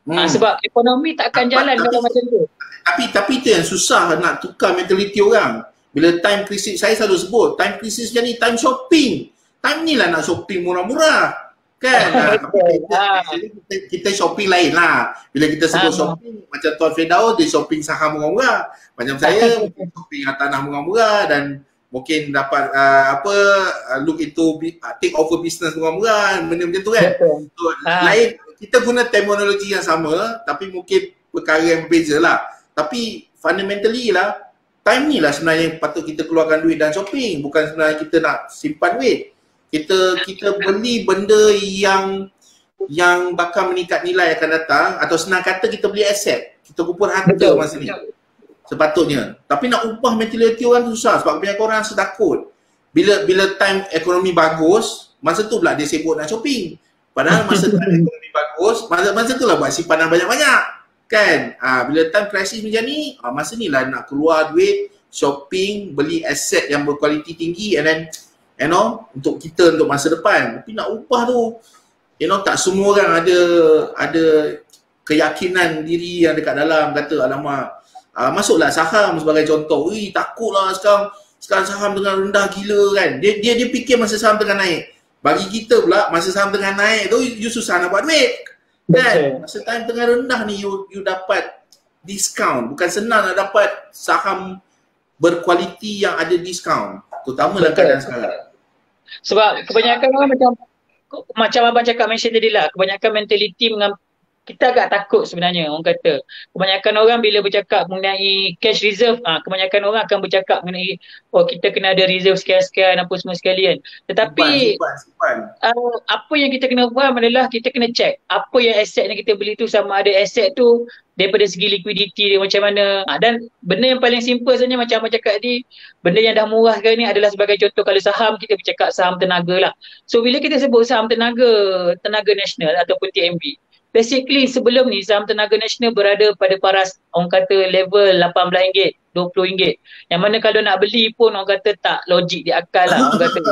S2: Sebab ekonomi tak akan jalan kalau macam tu.
S1: Tapi tu yang susah nak tukar mentaliti orang. Bila time krisis, saya selalu sebut, time krisis macam ni, time shopping. Time ni lah nak shopping murah-murah. Kan? Kita shopping lain lah. Bila kita sebut shopping, macam Tuan Firdaus, dia shopping saham murah-murah. Macam saya, shopping tanah murah-murah dan mungkin dapat look into take over business murah-murah, benda macam tu kan. So, lain, kita guna terminologi yang sama, tapi mungkin perkara yang berbeza lah. Tapi fundamentally lah, time ni lah sebenarnya yang patut kita keluarkan duit dan shopping. Bukan sebenarnya kita nak simpan duit. Kita beli benda yang bakal meningkat nilai akan datang, atau senang kata kita beli aset, kita kumpul harta masa ni sepatutnya. Tapi nak ubah mentaliti orang tu susah sebab banyak orang rasa takut. Bila time ekonomi bagus, masa tu pula dia sibuk nak shopping. Padahal masa time ekonomi bagus, masa tu lah buat simpanan banyak-banyak kan. Bila time krisis macam ni, masa ni lah nak keluar duit, shopping, beli aset yang berkualiti tinggi, and then untuk kita, untuk masa depan. Tapi nak ubah tu, tak semua orang ada keyakinan diri yang dekat dalam, kata alamak, masuklah saham sebagai contoh. Takutlah sekarang saham tengah rendah gila kan. Dia fikir masa saham tengah naik. Bagi kita pula, masa saham tengah naik tu, you susah nak buat duit kan. Masa time tengah rendah ni, you dapat diskaun. Bukan senang nak dapat saham berkualiti yang ada diskaun, terutama dalam keadaan sekarang.
S2: Sebab kebanyakan orang macam abang cakap mention tadi lah, kebanyakan mentaliti kita agak takut sebenarnya. Orang kata kebanyakan orang bila bercakap mengenai cash reserve, kebanyakan orang akan bercakap mengenai kita kena ada reserve sekian-sekian apa semua sekalian. Tetapi simpan. Apa yang kita kena buat adalah kita kena check apa yang aset yang kita beli tu, sama ada aset tu daripada segi liquidity dia macam mana. Dan benda yang paling simple sebenarnya macam abang cakap tadi, benda yang dah murah sekarang ni adalah sebagai contoh, kalau saham kita bercakap saham tenaga lah. So bila kita sebut saham tenaga nasional ataupun TNB, basically sebelum ni saham tenaga nasional berada pada paras orang kata level RM18, RM20. Yang mana kalau nak beli pun orang kata tak logik di akal lah. Orang kata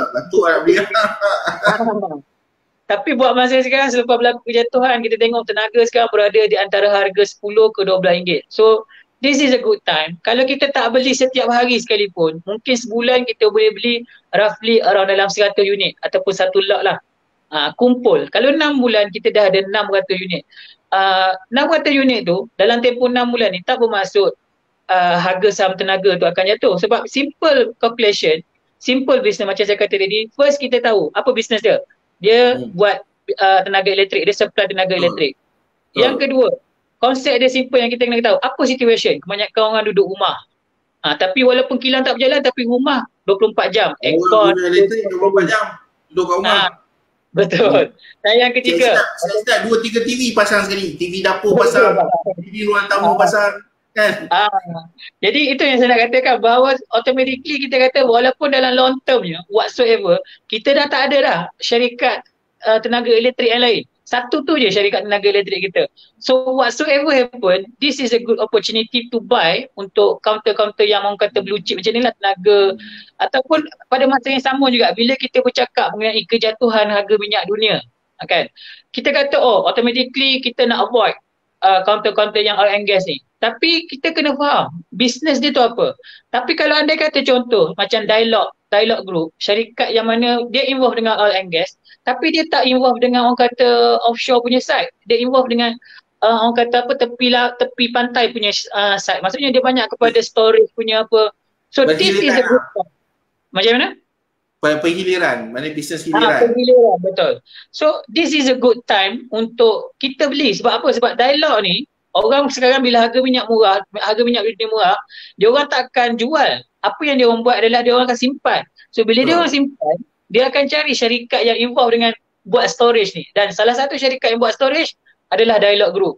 S2: tapi buat masa sekarang selepas berlaku kejatuhan, kita tengok tenaga sekarang berada di antara harga RM10 ke RM12. So this is a good time. Kalau kita tak beli setiap hari sekalipun, mungkin sebulan kita boleh beli roughly around dalam 100 unit ataupun satu lot lah. Kumpul. Kalau 6 bulan kita dah ada 600 unit. 600 unit tu dalam tempoh 6 bulan ni tak bermaksud harga saham tenaga tu akan jatuh. Sebab simple calculation, simple business macam saya kata tadi, first kita tahu apa business dia. Dia buat tenaga elektrik, dia supply tenaga elektrik. Yang kedua, konsep dia simple yang kita kena tahu. Apa situation? Kebanyakan orang duduk rumah. Tapi walaupun kilang tak berjalan, tapi rumah 24 jam.
S1: Orang
S2: Aircon.
S1: guna elektrik 24 jam. Duduk kat rumah.
S2: Betul. Dan yang ketiga.
S1: Saya start 2-3 TV pasang sekali. TV dapur pasang. TV ruang tamu pasang. Kan?
S2: Jadi itu yang saya nak katakan, bahawa automatically kita kata walaupun dalam long termnya whatsoever, kita dah tak ada dah syarikat tenaga elektrik yang lain. Satu tu je syarikat tenaga elektrik kita. So whatsoever happen, this is a good opportunity to buy untuk counter-counter yang orang kata blue chip macam ni lah, tenaga. Ataupun pada masa yang sama juga, bila kita bercakap mengenai kejatuhan harga minyak dunia, kan, kita kata automatically kita nak avoid counter-counter yang oil and gas ni. Tapi kita kena faham bisnes dia tu apa. Tapi kalau anda kata contoh macam Dialog Group, syarikat yang mana dia involve dengan oil and gas, tapi dia tak involve dengan orang kata offshore punya side. Dia involve dengan orang kata apa, tepi pantai punya side. Maksudnya dia banyak kepada storage punya apa. So this is a good time. Macam mana?
S1: Penghiliran, mana bisnes hiliran.
S2: Penghiliran, betul. So this is a good time untuk kita beli. Sebab apa? Sebab Dialog ni, orang sekarang bila harga minyak dunia murah, dia orang tak akan jual. Apa yang dia orang buat adalah dia orang akan simpan. So bila dia orang simpan, dia akan cari syarikat yang involve dengan buat storage ni. Dan salah satu syarikat yang buat storage adalah Dialog Group.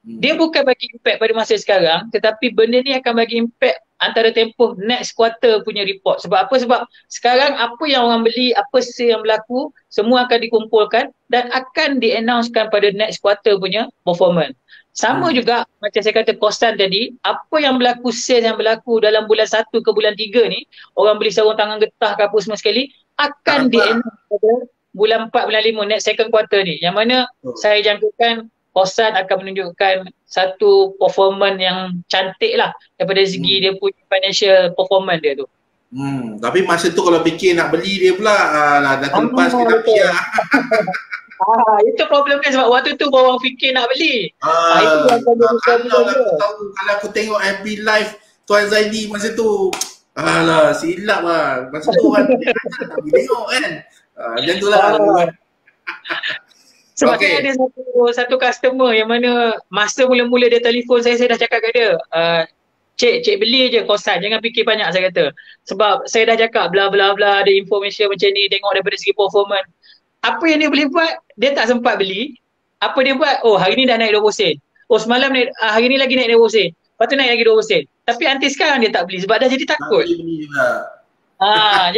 S2: Dia bukan bagi impact pada masa sekarang, tetapi benda ni akan bagi impact antara tempoh next quarter punya report. Sebab apa? Sebab sekarang apa yang orang beli, apa sale yang berlaku, semua akan dikumpulkan dan akan di-announcekan pada next quarter punya performance. Sama juga macam saya kata kosan tadi, apa yang berlaku, sale yang berlaku dalam bulan 1 ke bulan 3 ni, orang beli sarung tangan getah ke apa semua sekali, akan di-announce pada bulan 4, bulan 5, next second quarter ni. Yang mana saya jangkakan kosan akan menunjukkan satu performance yang cantik lah daripada segi dia punya financial performance dia tu.
S1: Tapi masa tu kalau fikir nak beli dia pula, dah tempas kita pergi lah.
S2: Itu problemnya, sebab waktu tu baru orang fikir nak beli. Itu yang
S1: kalau aku tengok FB Live Tuan Zaidi masa tu, alah silap lah. Masa tu orang tak boleh tengok kan. Macam tu lah.
S2: Sebab saya ada satu customer yang mana masa mula-mula dia telefon saya dah cakap kat dia, Cik beli je kosan, jangan fikir banyak, saya kata. Sebab saya dah cakap bla bla bla, ada information macam ni, tengok daripada segi performance. Apa yang dia boleh buat, dia tak sempat beli. Apa dia buat? Hari ni dah naik 20 sen. Semalam naik, hari ni lagi naik 20 sen. Lepas tu naik lagi 20 sen. Tapi nanti sekarang dia tak beli sebab dah jadi takut.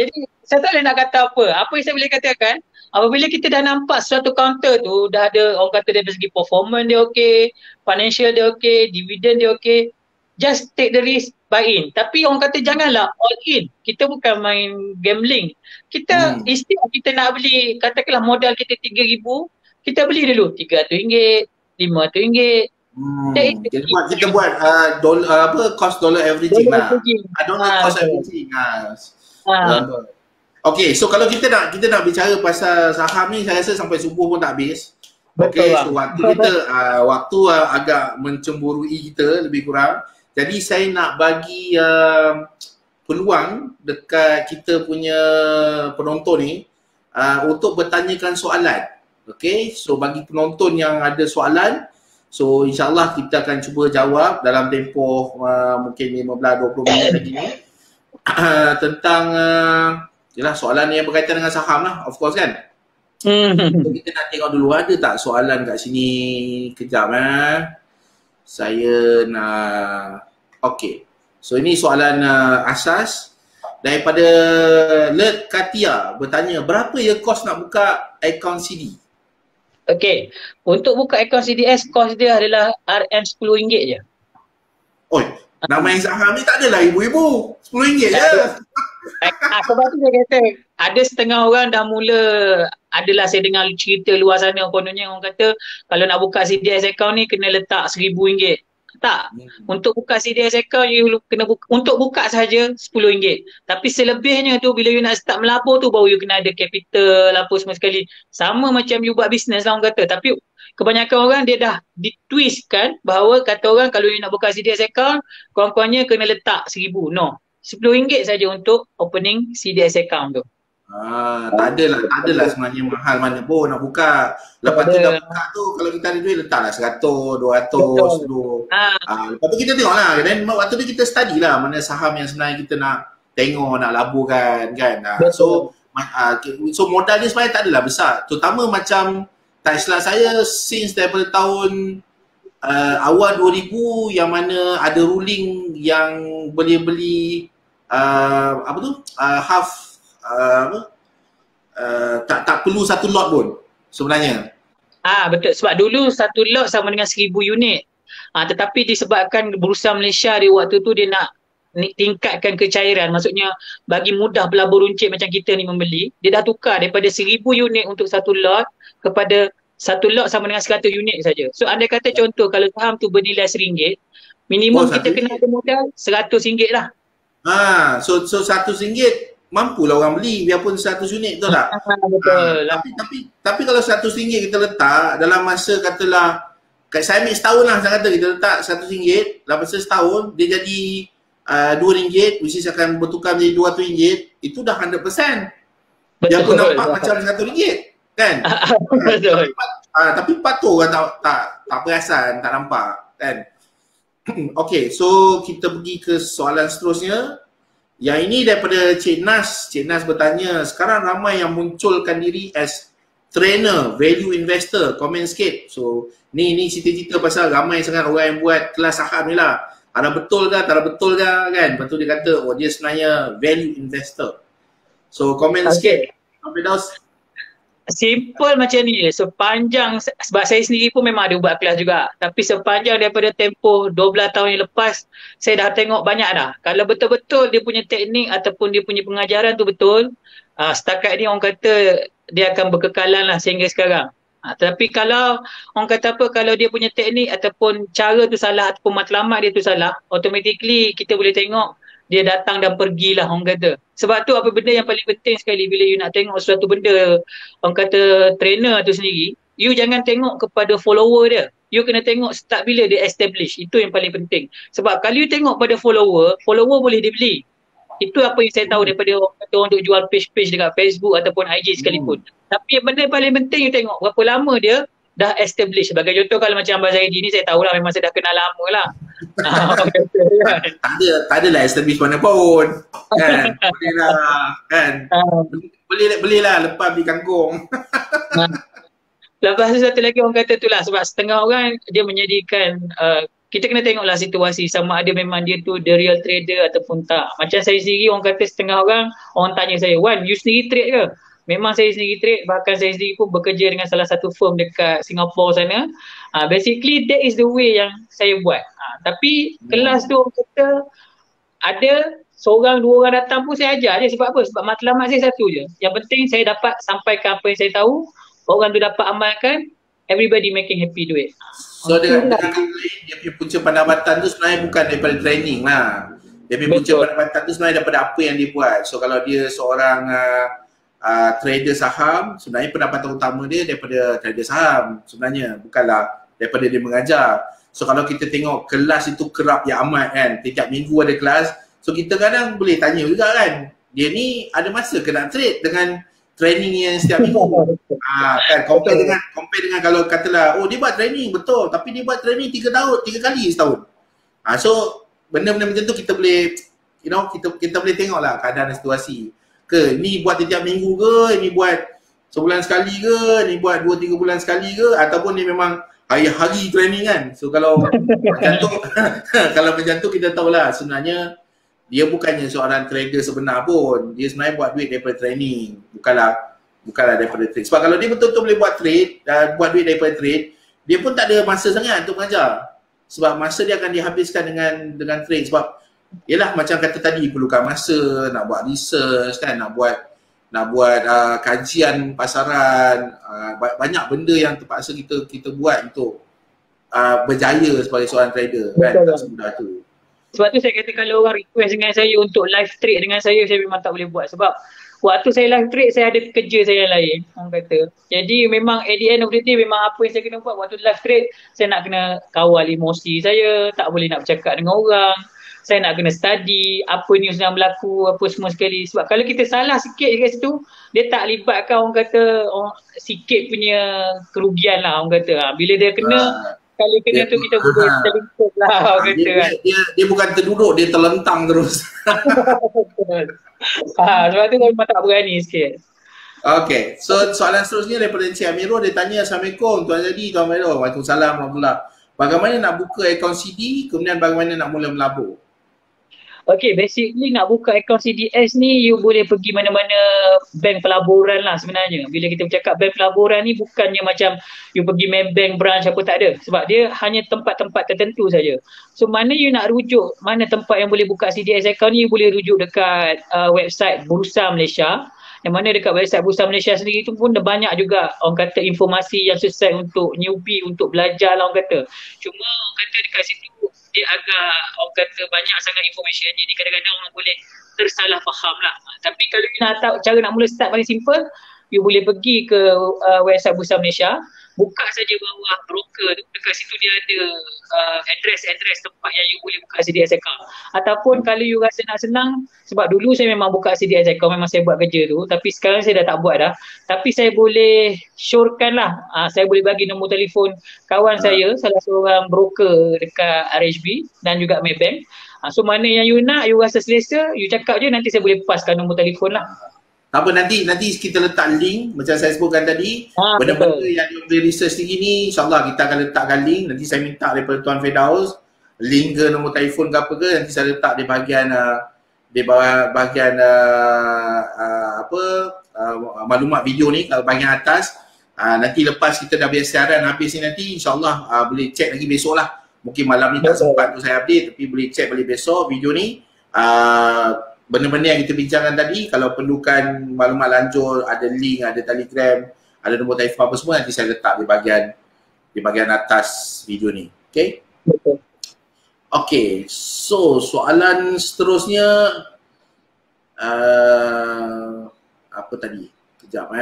S2: Jadi saya tak boleh nak kata apa. Apa yang saya boleh katakan, apabila kita dah nampak suatu counter tu dah ada orang kata dari segi performance dia okey, financial dia okey, dividend dia okey, just take the risk, buy in. Tapi orang kata janganlah all in. Kita bukan main gambling. Kita istilah kita nak beli, katakanlah modal kita RM3,000, kita beli dulu RM300, RM500.
S1: Kita buat cost dollar averaging lah. Cost averaging. Okay, so kalau kita nak bicara pasal saham ni, saya rasa sampai subuh pun tak habis. Okay, so waktu agak mencemburui kita lebih kurang. Jadi saya nak bagi peluang dekat kita punya penonton ni untuk bertanyakan soalan. Okay, so bagi penonton yang ada soalan, so insyaAllah kita akan cuba jawab dalam tempoh mungkin 15-20 minit lagi ni tentang yelah soalan yang berkaitan dengan saham lah, of course kan. So, kita nak tengok dulu ada tak soalan kat sini. Kejap saya nak, okay. So ini soalan asas daripada Let Katia bertanya, berapa ya kos nak buka akaun CD?
S2: Okay, untuk buka akaun CDS kos dia adalah RM10 je.
S1: Nama yang saham ni tak adalah ibu-ibu, RM10 je.
S2: Sebab tu saya kata, ada setengah orang dah mula, adalah saya dengar cerita luar sana, kononnya orang kata kalau nak buka CDS account ni kena letak RM1,000. Tak, untuk buka CDS account you kena untuk buka sahaja RM10. Tapi selebihnya tu bila you nak start melabur tu baru you kena ada capital apa semua sekali. Sama macam you buat bisnes lah orang kata. Tapi kebanyakan orang dia dah ditwistkan bahawa kata orang kalau you nak buka CDS account kurang-kurangnya kena letak RM1,000. No, RM10 saja untuk opening CDS account tu.
S1: Tak adalah sebenarnya mahal mana pun nak buka. Lepas tu dah buka tu kalau kita ada duit letaklah 100, 200 dulu. Lepas tu kita tengok lah. Dan waktu tu kita study lah mana saham yang sebenarnya kita nak tengok nak laburkan kan.
S2: Betul.
S1: So modal dia sebenarnya tak adalah besar. Terutama macam tak silap saya since daripada tahun awal 2000 yang mana ada ruling yang boleh beli half tak perlu satu lot pun sebenarnya.
S2: Betul, sebab dulu satu lot sama dengan 1,000 unit. Tetapi disebabkan Bursa Malaysia di waktu tu dia nak tingkatkan kecairan, maksudnya bagi mudah pelabur runcit macam kita ni membeli, dia dah tukar daripada 1,000 unit untuk satu lot kepada satu lot sama dengan 100 unit saja. So andai kata contoh kalau saham tu bernilai RM1, minimum kita kena ada modal RM100 lah.
S1: So RM100 mampulah orang beli biarpun 100 unit, betul tak?
S2: Betul.
S1: Tapi kalau RM100 kita letak dalam masa katalah saya ambil setahun lah, saya kata kita letak RM100 dalam masa setahun dia jadi RM2, which is akan bertukar menjadi RM200, itu dah 100%. Dia pun nampak macam RM100 kan?
S2: Betul.
S1: Tapi patut orang tak perasan, tak nampak kan? Okay, so kita pergi ke soalan seterusnya. Yang ini daripada Cik Nas. Cik Nas bertanya, sekarang ramai yang munculkan diri as trainer, value investor, komen sikit. So ni cerita-cerita pasal ramai sangat orang yang buat kelas saham ni lah. Ada betul ke, tak ada betul ke kan? Lepas tu dia kata, dia sebenarnya value investor. So komen sikit. Firdaus.
S2: Simple macam ni, sepanjang, sebab saya sendiri pun memang ada buat kelas juga, tapi sepanjang daripada tempoh 12 tahun yang lepas, saya dah tengok banyak dah. Kalau betul-betul dia punya teknik ataupun dia punya pengajaran tu betul, setakat ni orang kata dia akan berkekalan lah sehingga sekarang. Tapi kalau orang kata apa, kalau dia punya teknik ataupun cara tu salah ataupun matlamat dia tu salah, automatically kita boleh tengok dia datang dan pergilah orang kata. Sebab tu apa benda yang paling penting sekali bila you nak tengok suatu benda, orang kata trainer tu sendiri, you jangan tengok kepada follower dia. You kena tengok start bila dia establish. Itu yang paling penting. Sebab kalau you tengok pada follower boleh dibeli. Itu apa yang saya tahu daripada orang kata orang duk jual page-page dekat Facebook ataupun IG sekalipun. Tapi benda paling penting you tengok berapa lama dia dah establish. Sebagai contoh kalau macam Abang Zaidi ni saya tahulah memang saya dah kenal lama lah.
S1: Tak adalah establish mana pun kan. Boleh lah kan. Boleh lah lepas beli kangkung.
S2: Lepas tu satu lagi orang kata tu lah, sebab setengah orang dia menyediakan kita kena tengoklah situasi sama ada memang dia tu the real trader ataupun tak. Macam saya sendiri orang kata setengah orang tanya saya, Wan, you sendiri trade ke? Memang saya sendiri trade, bahkan saya sendiri pun bekerja dengan salah satu firm dekat Singapore sana. Basically that is the way yang saya buat. Tapi kelas tu orang kata ada seorang dua orang datang pun saya ajar je. Sebab apa? Sebab matlamat saya satu je. Yang penting saya dapat sampaikan apa yang saya tahu, orang tu dapat amalkan, everybody making happy do it.
S1: So dengan kata lain, dia punya punca pendapatan tu sebenarnya bukan daripada training lah. Dia punya punca pendapatan tu sebenarnya daripada apa yang dia buat. So kalau dia seorang trader saham, sebenarnya pendapatan utama dia daripada trader saham sebenarnya, bukanlah daripada dia mengajar. So kalau kita tengok kelas itu kerap yang amat kan, tiap minggu ada kelas, so kita kadang boleh tanya juga kan, dia ni ada masa ke nak trade dengan training yang setiap minggu. Kan compare dengan kalau katalah dia buat training betul, tapi dia buat training 3 kali setahun. So benda-benda macam tu kita boleh kita boleh tengoklah keadaan dan situasi. Ke ni buat tiap minggu ke, ni buat sebulan sekali ke, ni buat 2-3 bulan sekali ke, ataupun ni memang hari-hari training kan. So kalau macam tu kalau macam tu kita tahulah sebenarnya dia bukannya seorang trader sebenar pun. Dia sebenarnya buat duit daripada training, bukanlah daripada trade. Sebab kalau dia betul-betul boleh buat trade, buat duit daripada trade, dia pun tak ada masa sangat untuk mengajar. Sebab masa dia akan dihabiskan dengan trade. Sebab yelah macam kata tadi, perlukan masa nak buat research kan, nak buat kajian pasaran, banyak benda yang terpaksa kita buat untuk berjaya sebagai seorang trader kan. Tak semudah tu.
S2: Sebab tu saya kata kalau orang request dengan saya untuk live trade dengan saya memang tak boleh buat. Sebab waktu saya live trade, saya ada kerja saya yang lain, orang kata. Jadi memang at the end of the day, memang apa yang saya kena buat waktu live trade, saya nak kena kawal emosi saya, tak boleh nak bercakap dengan orang, saya nak kena study apa news yang berlaku, apa semua sekali. Sebab kalau kita salah sikit dekat situ, dia tak libatkan orang kata sikit punya kerugian lah orang kata. Bila dia kena, Kali kena
S1: Dia,
S2: tu kita boleh terlingkup lah kata
S1: dia,
S2: kan.
S1: dia bukan terduduk, dia terlentang terus.
S2: Sebab tu memang tak berani sikit.
S1: Okay, so soalan seterusnya daripada Encik Amirul, dia tanya, Assalamualaikum Tuan Zadi, Tuan Amirul. Waalaikumsalam warahmatullahi. Bagaimana nak buka akaun CD, kemudian bagaimana nak mula melabur?
S2: Okay, basically nak buka akaun CDS ni, you boleh pergi mana-mana bank pelaburan lah sebenarnya. Bila kita bercakap bank pelaburan ni, bukannya macam you pergi main bank branch apa, tak ada. Sebab dia hanya tempat-tempat tertentu saja. So mana you nak rujuk, mana tempat yang boleh buka CDS account ni, you boleh rujuk dekat website Bursa Malaysia. Yang mana dekat website Bursa Malaysia sendiri tu pun dah banyak juga orang kata informasi yang sesuai untuk newbie, untuk belajar lah orang kata. Cuma orang kata dekat situ dia agak orang kata banyak sangat information, jadi kadang-kadang orang boleh tersalah faham lah. Tapi kalau you nak tahu cara nak mula start paling simple, you boleh pergi ke website Bursa Malaysia, buka saja bawah broker tu, dekat situ dia ada address tempat yang you boleh buka CDS account. Ataupun kalau you rasa nak senang, sebab dulu saya memang buka CDS account, memang saya buat kerja tu, tapi sekarang saya dah tak buat dah. Tapi saya boleh syorkan lah, saya boleh bagi nombor telefon kawan saya, salah seorang broker dekat RHB dan juga Maybank. So mana yang you nak, you rasa selesa, you cakap je, nanti saya boleh paskan nombor telefon lah.
S1: Tak apa, nanti kita letak link macam saya sebutkan tadi. Benda-benda yang dia boleh research tinggi ni, InsyaAllah kita akan letakkan link. Nanti saya minta daripada Tuan Firdaus link ke nombor telefon ke apa ke, nanti saya letak di bahagian maklumat video ni, kat bahagian atas. Nanti lepas kita dah biasa siaran habis ni, nanti InsyaAllah boleh check lagi besok lah. Mungkin malam ni tak sempat tu saya update, tapi boleh check balik besok video ni. Benda-benda yang kita bincangkan tadi, kalau perlukan maklumat lanjut, ada link, ada Telegram, ada nombor telefon apa semua, nanti saya letak di bahagian atas video ni. Okay? Okay, so soalan seterusnya apa tadi? Kejap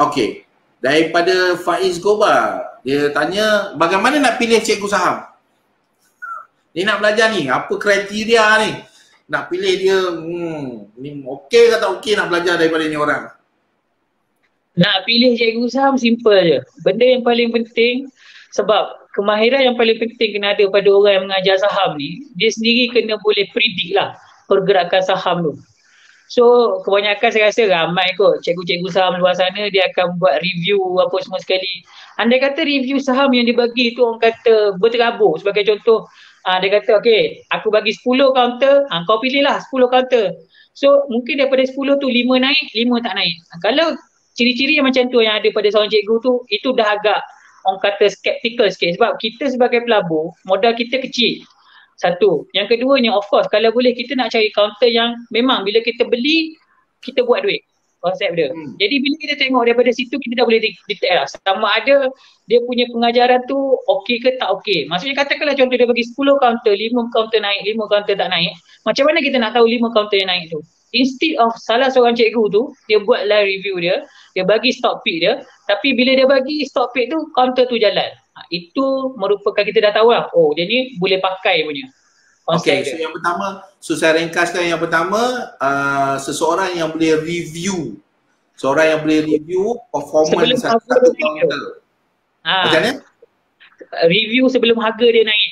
S1: Okay, daripada Faiz Gobar, dia tanya bagaimana nak pilih cikgu saham? Ni nak belajar ni, apa kriteria ni? Nak pilih dia, ni okey ke tak okey nak belajar daripada ni orang?
S2: Nak pilih cikgu saham simple je. Benda yang paling penting, sebab kemahiran yang paling penting kena ada pada orang yang mengajar saham ni, dia sendiri kena boleh predict lah pergerakan saham tu. So kebanyakan saya rasa ramai kot cikgu-cikgu saham luar sana, dia akan buat review apa semua sekali. Andai kata review saham yang dibagi tu orang kata berterabur, sebagai contoh, dia kata okay, aku bagi 10 counter, kau pilihlah 10 counter. So mungkin daripada 10 tu 5 naik, 5 tak naik. Kalau ciri-ciri yang macam tu yang ada pada seorang cikgu tu, itu dah agak orang kata skeptical sikit. Sebab kita sebagai pelabur, modal kita kecil. Satu. Yang keduanya, of course, kalau boleh kita nak cari counter yang memang bila kita beli, kita buat duit. Konsep dia. Jadi bila kita tengok daripada situ, kita dah boleh detect lah. Sama ada dia punya pengajaran tu okey ke tak okey. Maksudnya katakanlah contoh dia bagi 10 counter, 5 counter naik, 5 counter tak naik. Macam mana kita nak tahu 5 counter yang naik tu? Instead of salah seorang cikgu tu, dia buat live review dia bagi stop pick dia, tapi bila dia bagi stop pick tu, counter tu jalan. Itu merupakan kita dah tahu lah, oh dia ni boleh pakai punya.
S1: Okay, so yang pertama, saya ringkaskan yang pertama, seseorang yang boleh review. Seorang yang boleh review performance satu counter. Macam mana?
S2: Review sebelum harga dia naik.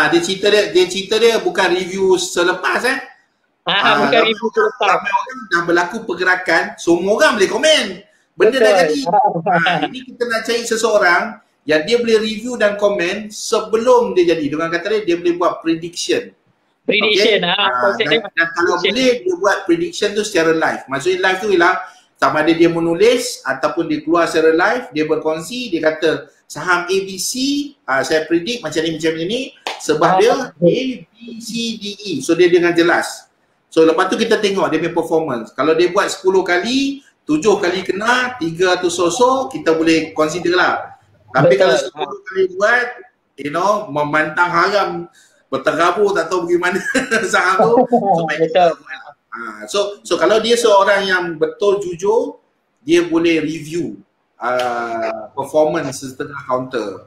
S1: Dia cerita dia bukan review selepas
S2: bukan review selepas.
S1: Ramai orang dah berlaku pergerakan, semua orang boleh komen. Benda dah jadi. Ini kita nak cari seseorang yang dia boleh review dan komen sebelum dia jadi. Dengan kata dia boleh buat prediction. Dan kalau boleh dia buat prediction tu secara live. Maksudnya live tu ialah sama ada dia menulis ataupun dia keluar secara live, dia berkongsi, dia kata saham ABC, saya predict macam ni sebab dia A, B, C, D, E. So dia dengan jelas. So lepas tu kita tengok dia punya performance. Kalau dia buat 10 kali, 7 kali kena, 3 tu so-so, kita boleh consider lah. Tapi kalau 10 kali buat, memantang haram, berterabur tak tahu bagaimana saham tu. So kalau dia seorang yang betul jujur, dia boleh review performance setengah counter.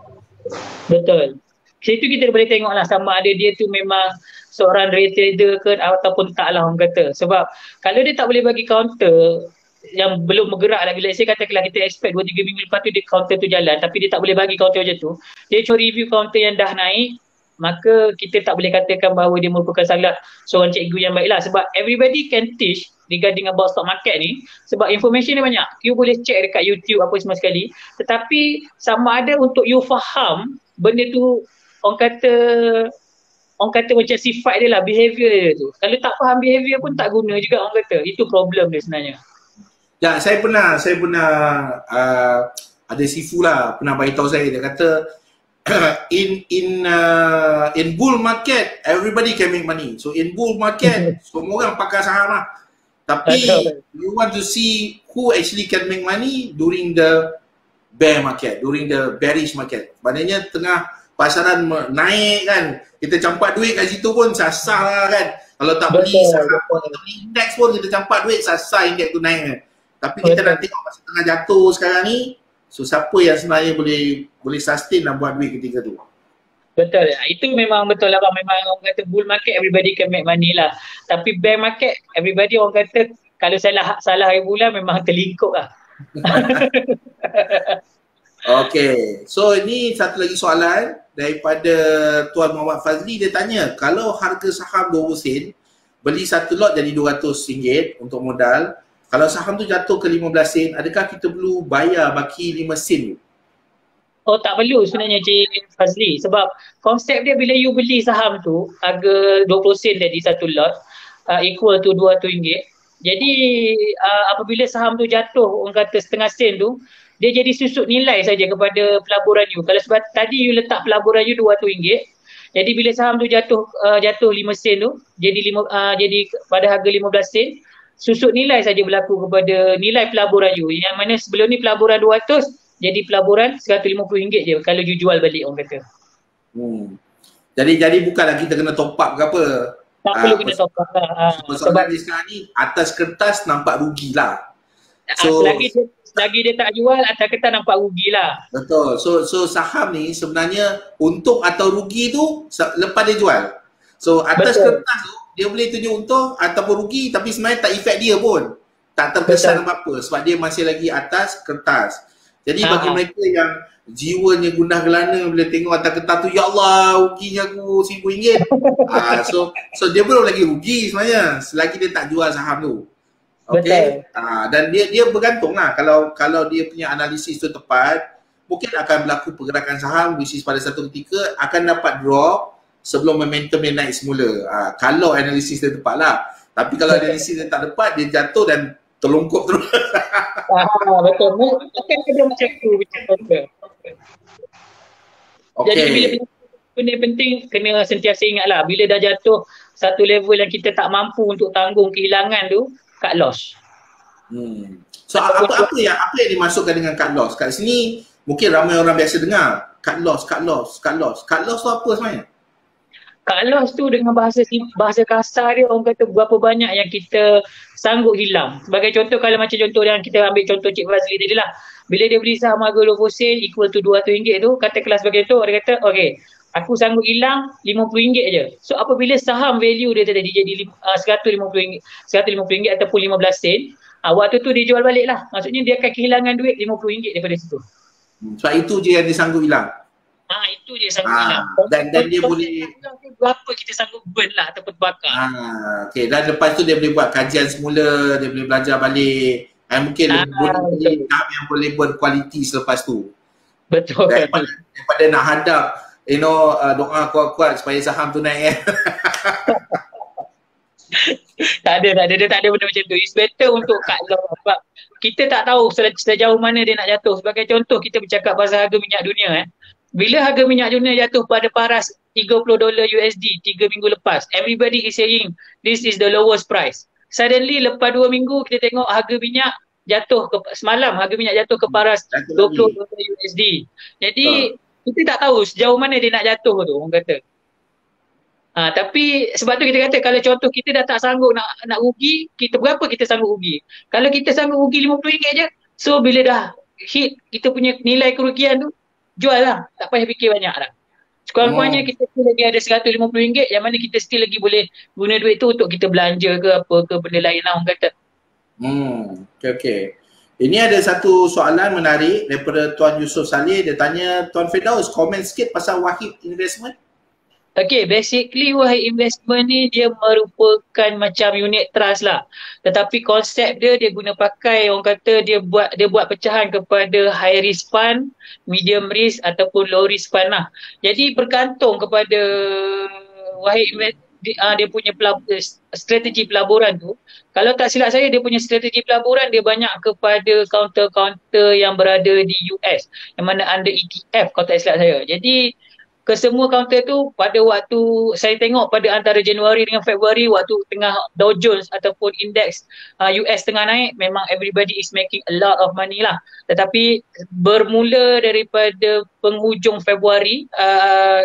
S2: Betul. Situ kita boleh tengok lah sama ada dia tu memang seorang day trader ke ataupun tak lah orang kata. Sebab kalau dia tak boleh bagi counter, yang belum bergerak lah. Bila saya katakanlah kita expect 2-3 minggu lepas tu dia counter tu jalan, tapi dia tak boleh bagi counter macam tu. Dia cuma review counter yang dah naik, maka kita tak boleh katakan bahawa dia merupakan salah seorang cikgu yang baik lah. Sebab everybody can teach regarding about stock market ni, sebab information dia banyak. You boleh check dekat YouTube apa semua sekali, tetapi sama ada untuk you faham benda tu, orang kata macam sifat dia lah, behavior dia tu. Kalau tak faham behavior pun tak guna juga, orang kata. Itu problem dia sebenarnya.
S1: Ya, saya pernah ada sifu lah pernah bagi tahu saya, dia kata in bull market everybody can make money. So in bull market semua orang pakai saham lah. Tapi you want to see who actually can make money during the bear market, during the bearish market. Maknanya tengah pasaran naik kan, kita campak duit kat situ pun sasar lah kan. Kalau tak beli saham pun, kita beli indeks pun, kita campak duit sasar indeks tu naik kan. Tapi kita nak tengok masa tengah jatuh sekarang ni, so siapa yang sebenarnya boleh sustain dan buat duit ketika tu.
S2: Betul. Itu memang betul lah bang. Memang orang kata bull market everybody can make money lah. Tapi bear market everybody, orang kata kalau salah hari bulan memang terlingkup lah.
S1: Okay, so ini satu lagi soalan daripada Tuan Muhammad Fazli. Dia tanya, kalau harga saham 20 sen, beli satu lot jadi RM200 untuk modal. Kalau saham tu jatuh ke 15 sen, adakah kita perlu bayar baki 5 sen tu?
S2: Oh, tak perlu sebenarnya Cik Fazli. Sebab konsep dia bila you beli saham tu, harga 20 sen tadi satu lot, equal to RM200. Jadi apabila saham tu jatuh, orang kata setengah sen tu, dia jadi susut nilai saja kepada pelaburan you. Kalau sebab tadi you letak pelaburan you RM200, jadi bila saham tu jatuh 5 sen tu, jadi pada harga 15 sen, susut nilai saja berlaku kepada nilai pelaburan you. Yang mana sebelum ni pelaburan 200, jadi pelaburan RM150 je kalau you jual balik, orang kata.
S1: Jadi bukanlah kita kena top up ke apa.
S2: Tak perlu kena top up lah.
S1: Sebab ni sekarang ni atas kertas nampak rugi lah.
S2: So, selagi dia tak jual, atas kertas nampak rugi lah.
S1: Betul. So saham ni sebenarnya untung atau rugi tu lepas dia jual. So atas kertas tu dia boleh tunjuk untung ataupun rugi, tapi sebenarnya tak efek dia pun. Tak terkesan apa-apa sebab dia masih lagi atas kertas. Jadi bagi mereka yang jiwanya gundah gelana bila tengok atas kertas tu, ya Allah, ruginya aku RM1,000. So dia belum lagi rugi sebenarnya selagi dia tak jual saham tu. Okay. Dan dia bergantung lah, kalau dia punya analisis tu tepat, mungkin akan berlaku pergerakan saham which is pada satu ketika akan dapat drop sebelum momentum dia naik semula. Kalau analisis dia tepat lah. Tapi kalau analisis dia tak tepat, dia jatuh dan terlongkok terus.
S2: Betul. Akan ada macam tu. Okay. Jadi bila benda penting kena sentiasa ingat lah, bila dah jatuh satu level yang kita tak mampu untuk tanggung kehilangan tu, cut loss.
S1: So apa yang dimasukkan dengan cut loss? Kat sini mungkin ramai orang biasa dengar cut loss. Cut loss tu apa sebenarnya?
S2: Cut loss tu dengan bahasa kasar dia, orang kata berapa banyak yang kita sanggup hilang. Sebagai contoh, kalau macam contoh yang kita ambil contoh Cik Fazli tadi lah, bila dia beli saham harga 20 sen equal to RM200 tu, katakanlah sebagai contoh, dia kata okay, aku sanggup hilang RM50 je. So apabila saham value dia tadi jadi RM150 ataupun 15 sen, waktu tu dia jual balik lah. Maksudnya dia akan kehilangan duit RM50 daripada situ.
S1: Sebab itu je yang dia sanggup hilang.
S2: Itu dia sanggup hilang.
S1: Dan dia boleh
S2: berapa kita sanggup burn lah ataupun bakar.
S1: Okay. Dan lepas tu dia boleh buat kajian semula, dia boleh belajar balik. Mungkin boleh yang boleh berkualiti selepas tu.
S2: Betul.
S1: Daripada nak hadap doa kuat-kuat supaya saham tu naik.
S2: Tak ada benda macam tu. It's better untuk cut loss sebab kita tak tahu sejauh mana dia nak jatuh. Sebagai contoh, kita bercakap pasal harga minyak dunia. Bila harga minyak dunia jatuh pada paras $30 USD 3 minggu lepas, everybody is saying this is the lowest price. Suddenly lepas 2 minggu kita tengok harga minyak jatuh semalam harga minyak jatuh ke paras $20 USD. Jadi kita tak tahu sejauh mana dia nak jatuh tu, orang kata. Tapi sebab tu kita kata kalau contoh kita dah tak sanggup nak rugi, berapa kita sanggup rugi? Kalau kita sanggup rugi RM50 je, so bila dah hit kita punya nilai kerugian tu, jual lah, tak payah fikir banyak lah. Sekurang-kurangnya kita still lagi ada RM150 yang mana kita still lagi boleh guna duit tu untuk kita belanja ke apa ke benda lain lah, orang kata.
S1: Okay, okay. Ini ada satu soalan menarik daripada Tuan Yusof Saleh. Dia tanya, Tuan Firdaus, komen sikit pasal Wahid Investment.
S2: Okay, basically Wahid Investment ni dia merupakan macam unit trust lah. Tetapi konsep dia guna pakai, orang kata dia buat pecahan kepada high risk fund, medium risk ataupun low risk fund lah. Jadi bergantung kepada Wahid Investment dia punya strategi pelaburan tu. Kalau tak silap saya, dia punya strategi pelaburan dia banyak kepada kaunter-kaunter yang berada di US, yang mana under ETF kalau tak silap saya. Jadi kesemua kaunter tu pada waktu saya tengok pada antara Januari dengan Februari, waktu tengah Dow Jones ataupun indeks US tengah naik, memang everybody is making a lot of money lah. Tetapi bermula daripada penghujung Februari,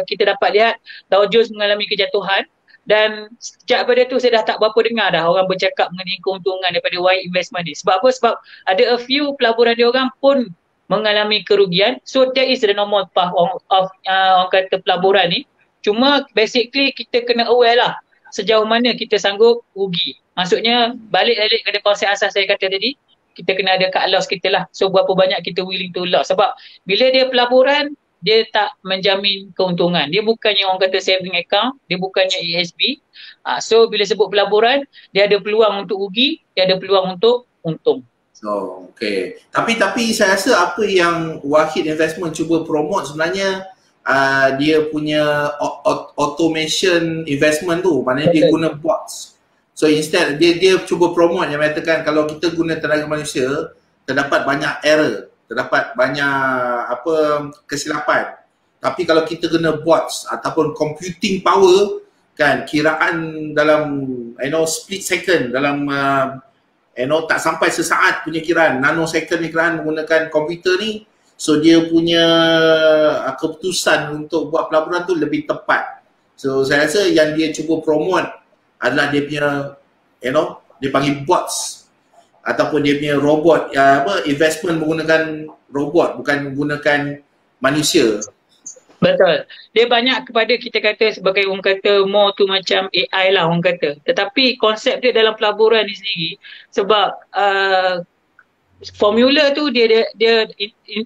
S2: kita dapat lihat Dow Jones mengalami kejatuhan. Dan sejak pada tu saya dah tak berapa dengar dah orang bercakap mengenai keuntungan daripada Wahid Investment ni. Sebab apa? Sebab ada a few pelaburan dia orang pun mengalami kerugian. So that is the normal path of orang kata pelaburan ni. Cuma basically kita kena aware lah sejauh mana kita sanggup rugi. Maksudnya balik kepada konsep asas saya kata tadi, kita kena ada cut loss kita lah. So berapa banyak kita willing to loss. Sebab bila dia pelaburan, dia tak menjamin keuntungan. Dia bukannya orang kata saving account, dia bukannya ESB. So bila sebut pelaburan, dia ada peluang untuk rugi, dia ada peluang untuk untung.
S1: Oh, okay. Tapi saya rasa apa yang Wahid Investment cuba promote sebenarnya dia punya automation investment tu, maknanya dia guna bots. So instead dia cuba promote yang mengatakan kalau kita guna tenaga manusia, terdapat banyak error, terdapat banyak kesilapan. Tapi kalau kita guna bots ataupun computing power, kan, kiraan dalam split second, dalam tak sampai sesaat punya kiraan, nanosecond ni kiraan menggunakan komputer ni, so dia punya keputusan untuk buat pelaburan tu lebih tepat. So saya rasa yang dia cuba promote adalah dia punya dia panggil bots ataupun dia punya robot, investment menggunakan robot, bukan menggunakan manusia.
S2: Betul. Dia banyak kepada kita kata sebagai orang kata more tu macam AI lah orang kata. Tetapi konsep dia dalam pelaburan ni sendiri, sebab formula tu dia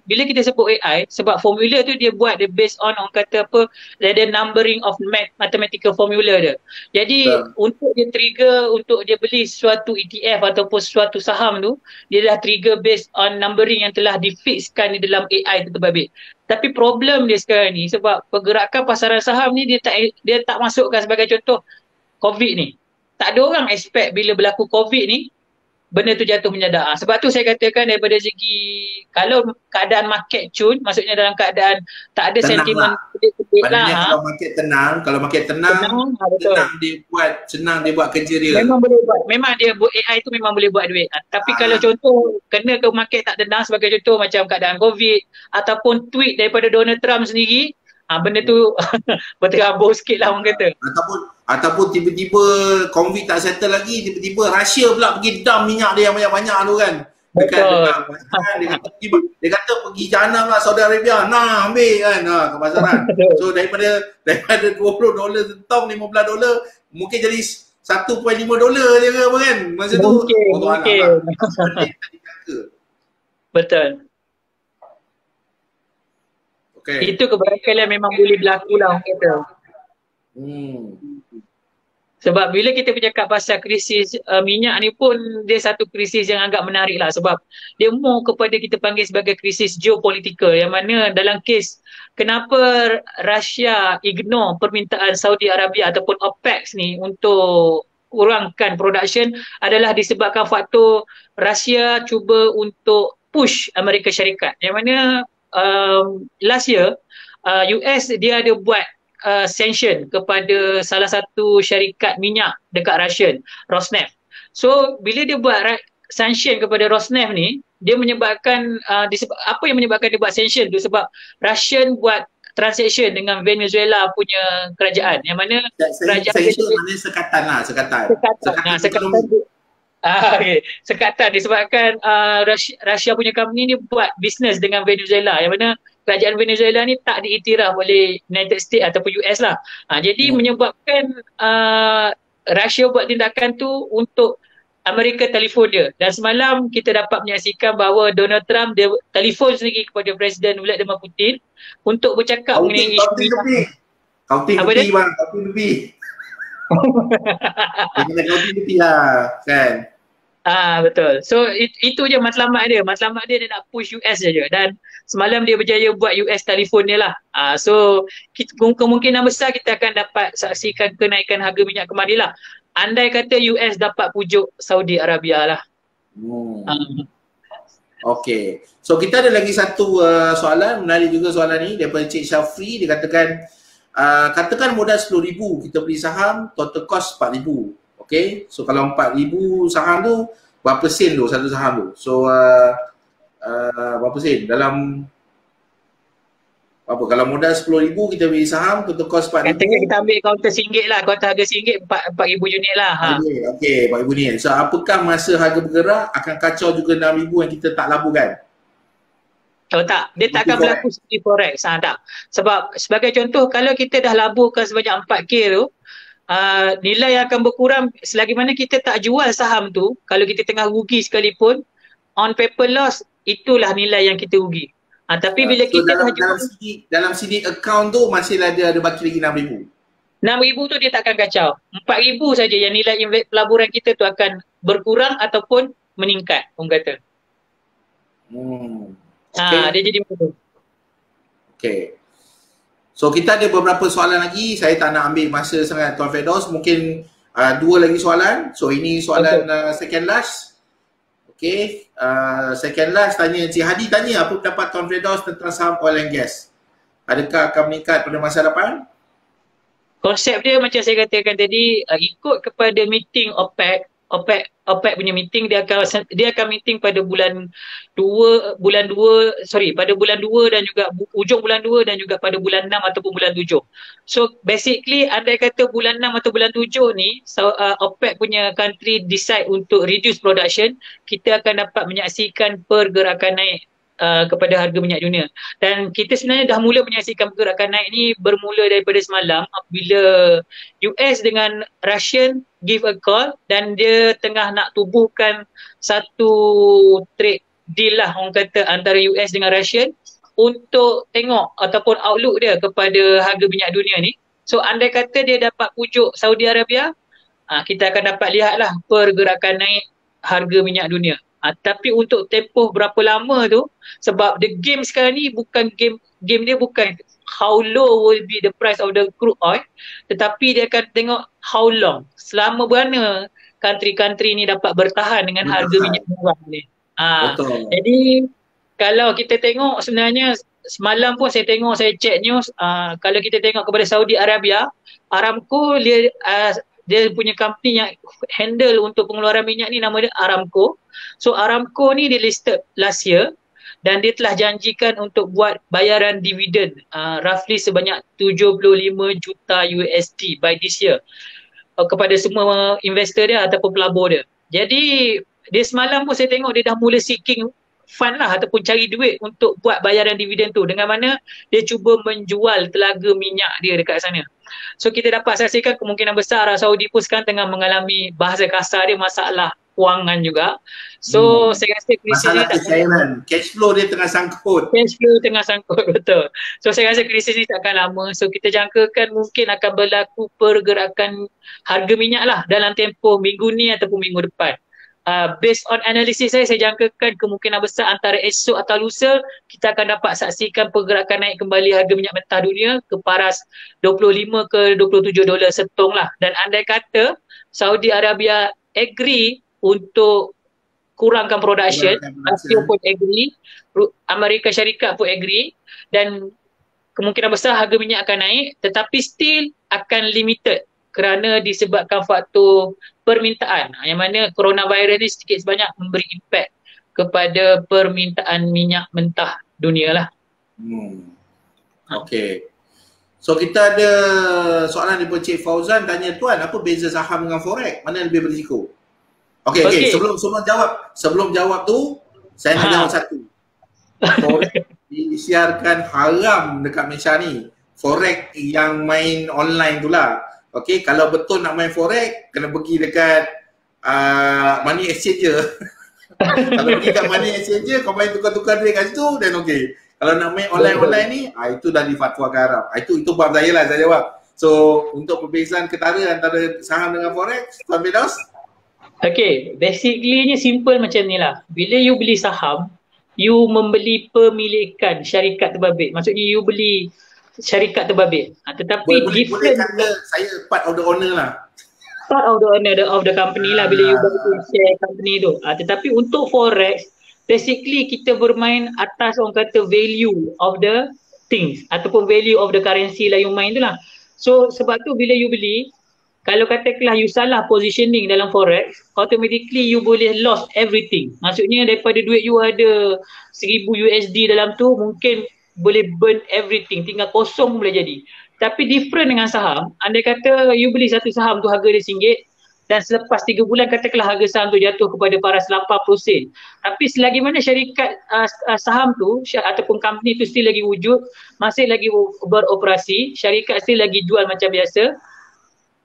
S2: bila kita sebut AI, sebab formula tu dia buat dia based on orang kata apa, ada numbering of mathematical formula dia. Jadi untuk dia trigger, untuk dia beli suatu ETF ataupun suatu saham tu, dia dah trigger based on numbering yang telah difixkan di dalam AI tu terbabit. Tapi problem dia sekarang ni, sebab pergerakan pasaran saham ni dia tak masukkan sebagai contoh COVID ni. Tak ada orang expect bila berlaku COVID ni benda tu jatuh mendadak. Sebab tu saya katakan daripada segi kalau keadaan market cun, maksudnya dalam keadaan tak ada sentimen
S1: kedip-kedip lah. Kalau market tenang, senang dia buat kerja dia.
S2: Memang boleh buat. Memang dia buat AI tu memang boleh buat duit. Tapi kalau contoh kena ke market tak tenang, sebagai contoh macam keadaan COVID ataupun tweet daripada Donald Trump sendiri, benda tu berterabur sikit lah orang kata.
S1: Ataupun tiba-tiba COVID tak settle lagi, tiba-tiba Russia pula pergi dump minyak dia yang banyak-banyak tu kan. Dia kata pergi Jahanam lah Saudi Arabia, ambil kan ke pasaran. So daripada $20 tentong $15 mungkin jadi $1.5 je ke apa kan. Masa tu
S2: mungkin. Betul. Okay. Itu kebarangkalian memang boleh berlaku lah orang kata. Sebab bila kita bercakap pasal krisis minyak ni pun, dia satu krisis yang agak menarik lah. Sebab dia more kepada kita panggil sebagai krisis geopolitikal, yang mana dalam kes kenapa Rusia ignore permintaan Saudi Arabia ataupun OPEC ni untuk kurangkan production adalah disebabkan faktor Rusia cuba untuk push Amerika Syarikat, yang mana last year US dia ada buat sanction kepada salah satu syarikat minyak dekat Russian, Rosneft. So bila dia buat sanction kepada Rosneft ni, dia menyebabkan apa yang menyebabkan dia buat sanction tu, sebab Russian buat transaction dengan Venezuela punya kerajaan, yang mana kerajaan sekatan disebabkan Rusia punya company ni buat bisnes dengan Venezuela, yang mana kerajaan Venezuela ni tak diiktiraf oleh United States ataupun US lah. Jadi menyebabkan Rusia buat tindakan tu untuk Amerika telefon dia. Dan semalam kita dapat menyaksikan bahawa Donald Trump dia telefon sendiri kepada Presiden Vladimir Putin untuk bercakap mengenai isu
S1: Kauting
S2: minyak.
S1: lebih. Kauting
S2: Apa
S1: tepi
S2: dia?
S1: bang, kauting tepi. Dia kena kauting tepi lah kan.
S2: Betul. So itu je matlamat dia. Matlamat dia nak push US je. Dan semalam dia berjaya buat US telefon dia lah. So kemungkinan besar kita akan dapat saksikan kenaikan harga minyak kembali lah. Andai kata US dapat pujuk Saudi Arabia lah.
S1: Okay. So kita ada lagi satu soalan, menarik juga soalan ni daripada Cik Syafri. Dia katakan, katakan modal RM10,000 kita beli saham, total cost RM4,000. Okay, so kalau RM4,000 saham tu, berapa sen tu satu saham tu? So berapa sen? Dalam apa, kalau modal RM10,000 kita beli saham, total cost RM4,000.
S2: Katakan kita ambil kaunter RM1 lah, kaunter harga RM1, 4,000 unit lah.
S1: Okay, RM4,000 unit. So apakah masa harga bergerak akan kacau juga RM6,000 yang kita tak laburkan?
S2: Oh tak, dia tak akan berlaku seperti forex. Tak. Sebab sebagai contoh, kalau kita dah laburkan sebanyak 4K tu, nilai yang akan berkurang selagi mana kita tak jual saham tu. Kalau kita tengah rugi sekalipun, on paper loss, itulah nilai yang kita rugi. Tapi bila
S1: so
S2: kita dah jual
S1: dalam CD account tu masih ada baki lagi RM6,000.
S2: RM6,000 tu dia tak akan kacau. RM4,000 saja yang nilai pelaburan kita tu akan berkurang ataupun meningkat, orang kata. Dia jadi macam tu. Okay. So kita ada beberapa soalan lagi. Saya tak nak ambil masa sangat Tuan Firdaus. Mungkin 2 lagi soalan. So ini soalan second last. Okay. Second last tanya, Cik Hadi tanya, apa pendapat Tuan Firdaus tentang saham oil and gas? Adakah akan meningkat pada masa depan? Konsep dia macam saya katakan tadi, ikut kepada meeting OPEC punya meeting, dia akan meeting pada bulan 2 dan juga ujung bulan 2 dan juga pada bulan 6 ataupun bulan 7. So basically andai kata bulan 6 atau bulan 7 ni OPEC punya country decide untuk reduce production, kita akan dapat menyaksikan pergerakan naik kepada harga minyak dunia. Dan kita sebenarnya dah mula menyaksikan pergerakan naik ni bermula daripada semalam apabila US dengan Russian give a call dan dia tengah nak tubuhkan satu trade deal lah, orang kata, antara US dengan Russian untuk tengok ataupun outlook dia kepada harga minyak dunia ni. So andai kata dia dapat pujuk Saudi Arabia, kita akan dapat lihatlah pergerakan naik harga minyak dunia. Tapi untuk tempoh berapa lama tu, sebab the game sekarang ni bukan game dia bukan how low will be the price of the crude oil, tetapi dia akan tengok how long, selama berapa country-country ni dapat bertahan dengan harga minyak murah ni. Jadi kalau kita tengok sebenarnya semalam pun saya tengok, saya check news, kalau kita tengok kepada Saudi Arabia, Aramco dia punya company yang handle untuk pengeluaran minyak ni nama dia Aramco. So Aramco ni dia listed last year dan dia telah janjikan untuk buat bayaran dividen roughly sebanyak 75 juta USD by this year kepada semua investor dia ataupun pelabur dia. Jadi dia semalam pun saya tengok dia dah mula seeking fund lah ataupun cari duit untuk buat bayaran dividen tu, dengan mana dia cuba menjual telaga minyak dia dekat sana. So kita dapat saksikan kemungkinan besar Arab Saudi pun sekarang tengah mengalami, bahasa kasar dia, masalah kewangan juga. So saya rasa krisis ni
S1: tak, cash flow dia tengah sangkut.
S2: Cash flow tengah sangkut, betul. So saya rasa krisis ni takkan lama. So kita jangkakan mungkin akan berlaku pergerakan harga minyak lah dalam tempoh minggu ni ataupun minggu depan. Based on analisis saya jangkakan kemungkinan besar antara esok atau lusa kita akan dapat saksikan pergerakan naik kembali harga minyak mentah dunia ke paras 25 ke 27 dolar setong lah. Dan andai kata Saudi Arabia agree untuk kurangkan production, Rusia pun agree, Amerika Syarikat pun agree, dan kemungkinan besar harga minyak akan naik, tetapi still akan limited kerana disebabkan faktor permintaan, yang mana coronavirus ni sedikit sebanyak memberi impact kepada permintaan minyak mentah dunia lah.
S1: Okay. So kita ada soalan daripada Cik Fauzan tanya, Tuan, apa beza saham dengan forex? Mana yang lebih berisiko? Okay. Sebelum jawab tu, saya nak jawab satu. Forex disiarkan haram dekat Malaysia ni. Forex yang main online tu lah. Okay, kalau betul nak main forex, kena pergi dekat money exchange. Kalau pergi kat money exchange, kau main tukar-tukar duit kat situ, then okay. Kalau nak main online-online ni, itu dah difatwakan haram. Itu bab saya lah, saya jawab. So, untuk perbezaan ketara antara saham dengan forex, Tuan Firdaus?
S2: Okay, basically ni simple macam ni lah. Bila you beli saham, you membeli pemilikan syarikat terbabit. Maksudnya you beli syarikat terbabit. Tetapi
S1: boleh kata saya part of the owner lah.
S2: Part of the owner of the company lah bila you bagi share company tu. Tetapi untuk forex, basically kita bermain atas orang kata value of the things ataupun value of the currency lah you main tu lah. So sebab tu bila you beli, kalau katakanlah you salah positioning dalam forex, automatically you boleh lost everything. Maksudnya daripada duit you ada 1000 USD dalam tu, mungkin boleh burn everything, tinggal kosong boleh jadi. Tapi different dengan saham, andai kata you beli satu saham tu harga dia RM1 dan selepas 3 bulan katakanlah harga saham tu jatuh kepada paras 80 sen. Tapi selagi mana syarikat saham tu ataupun company tu still lagi wujud, masih lagi beroperasi, syarikat still lagi jual macam biasa,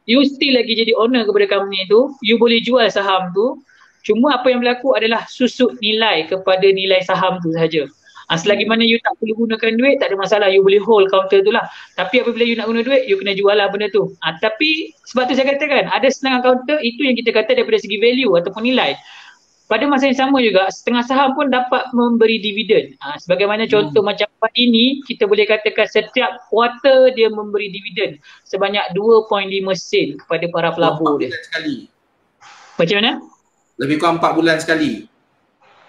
S2: you still lagi jadi owner kepada company tu, you boleh jual saham tu. Cuma apa yang berlaku adalah susut nilai kepada nilai saham tu sahaja. Selagi mana you tak perlu gunakan duit, tak ada masalah, you boleh hold counter tu lah. Tapi apabila you nak guna duit, you kena jual lah benda tu. Tapi sebab tu saya katakan, ada setengah counter, itu yang kita kata daripada segi value ataupun nilai. Pada masa yang sama juga, setengah saham pun dapat memberi dividen. Sebagaimana contoh macam ini, kita boleh katakan setiap kuarter dia memberi dividen sebanyak 2.5 sen kepada para pelabur dia.
S1: Sekali.
S2: Macam mana?
S1: Lebih kurang 4 bulan sekali.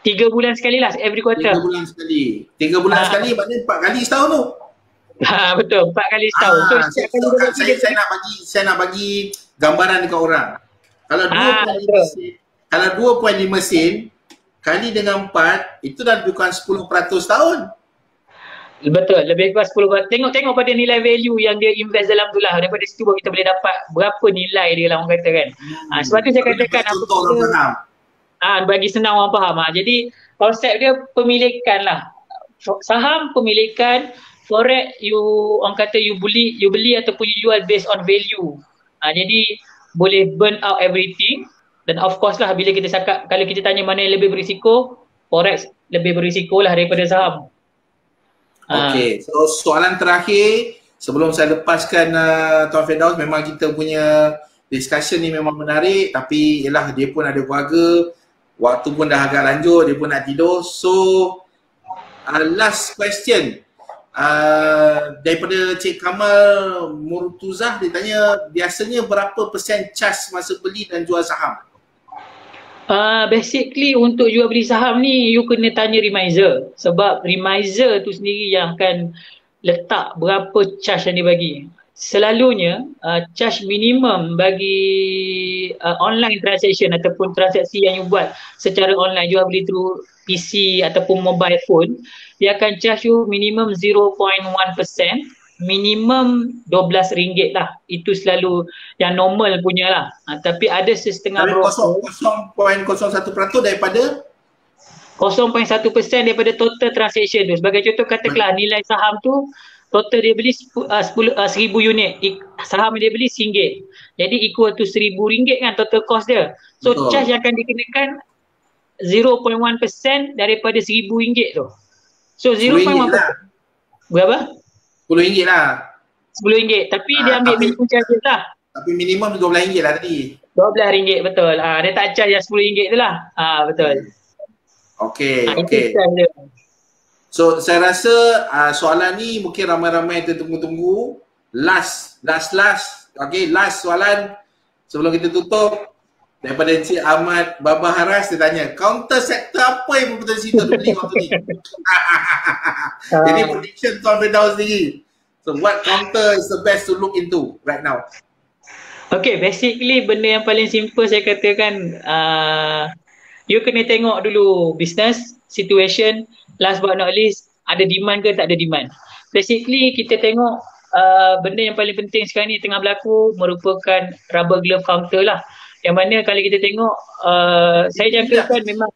S2: 3 bulan sekali lah, every quarter.
S1: 3 bulan sekali. 3 bulan sekali maknanya 4 kali setahun tu.
S2: Betul, 4 kali setahun.
S1: Saya nak bagi gambaran dekat orang. Kalau 2.5 sen, kalau 2.5 sen kali dengan 4, itu dah lebih kurang 10% tahun.
S2: Betul, lebih kurang 10%. Tengok pada nilai value yang dia invest dalam tu lah. Daripada situ kita boleh dapat berapa nilai dia lah orang kata kan. Sebab tu saya katakan bagi senang orang faham. Jadi konsep dia pemilikan lah. Saham pemilikan, forex orang kata you beli ataupun you jual based on value. Jadi boleh burn out everything. Dan of course lah bila kita cakap, kalau kita tanya mana yang lebih berisiko, forex lebih berisiko lah daripada saham.
S1: Okay, so soalan terakhir sebelum saya lepaskan Tuan Firdaus, memang kita punya discussion ni memang menarik, tapi yelah dia pun ada keluarga, waktu pun dah agak lanjut, dia pun nak tidur. So last question daripada Cik Kamal Murtuzah, dia tanya biasanya berapa persen charge masa beli dan jual saham?
S2: Basically untuk jual beli saham ni you kena tanya remiser, sebab remiser tu sendiri yang akan letak berapa charge yang dia bagi. Selalunya charge minimum bagi online transaction ataupun transaksi yang you buat secara online, jual beli through PC ataupun mobile phone, dia akan charge you minimum 0.1%, minimum RM12 lah. Itu selalu yang normal punya lah. Tapi ada setengah broker
S1: 0.01% daripada
S2: 0.1% daripada total transaction tu. Sebagai contoh katakanlah nilai saham tu total dia beli 1000 unit, saham dia beli RM1. Jadi equal to RM1000 kan total cost dia. So charge yang akan dikenakan 0.1% daripada RM1000 tu. So 0.1% berapa?
S1: RM10 lah.
S2: RM10, tapi dia ambil minimum charges lah.
S1: Tapi minimum RM12 lah tadi.
S2: RM12, betul. Dia tak charge yang RM10 tu lah. Betul.
S1: Okay. So saya rasa soalan ni mungkin ramai-ramai tertunggu-tunggu. Last. Okay, last soalan sebelum kita tutup. Daripada Encik Ahmad Baba Haras, dia tanya, counter sector apa yang berpotensi untuk beli waktu ni? Jadi prediction Tuan Firdaus sendiri. So what counter is the best to look into right now?
S2: Okay, basically benda yang paling simple saya katakan, you kena tengok dulu business situation, last but not least, ada demand ke tak ada demand. Basically kita tengok benda yang paling penting sekarang ni tengah berlaku merupakan rubber glove counter lah. Yang mana kalau kita tengok, saya jangkakan memang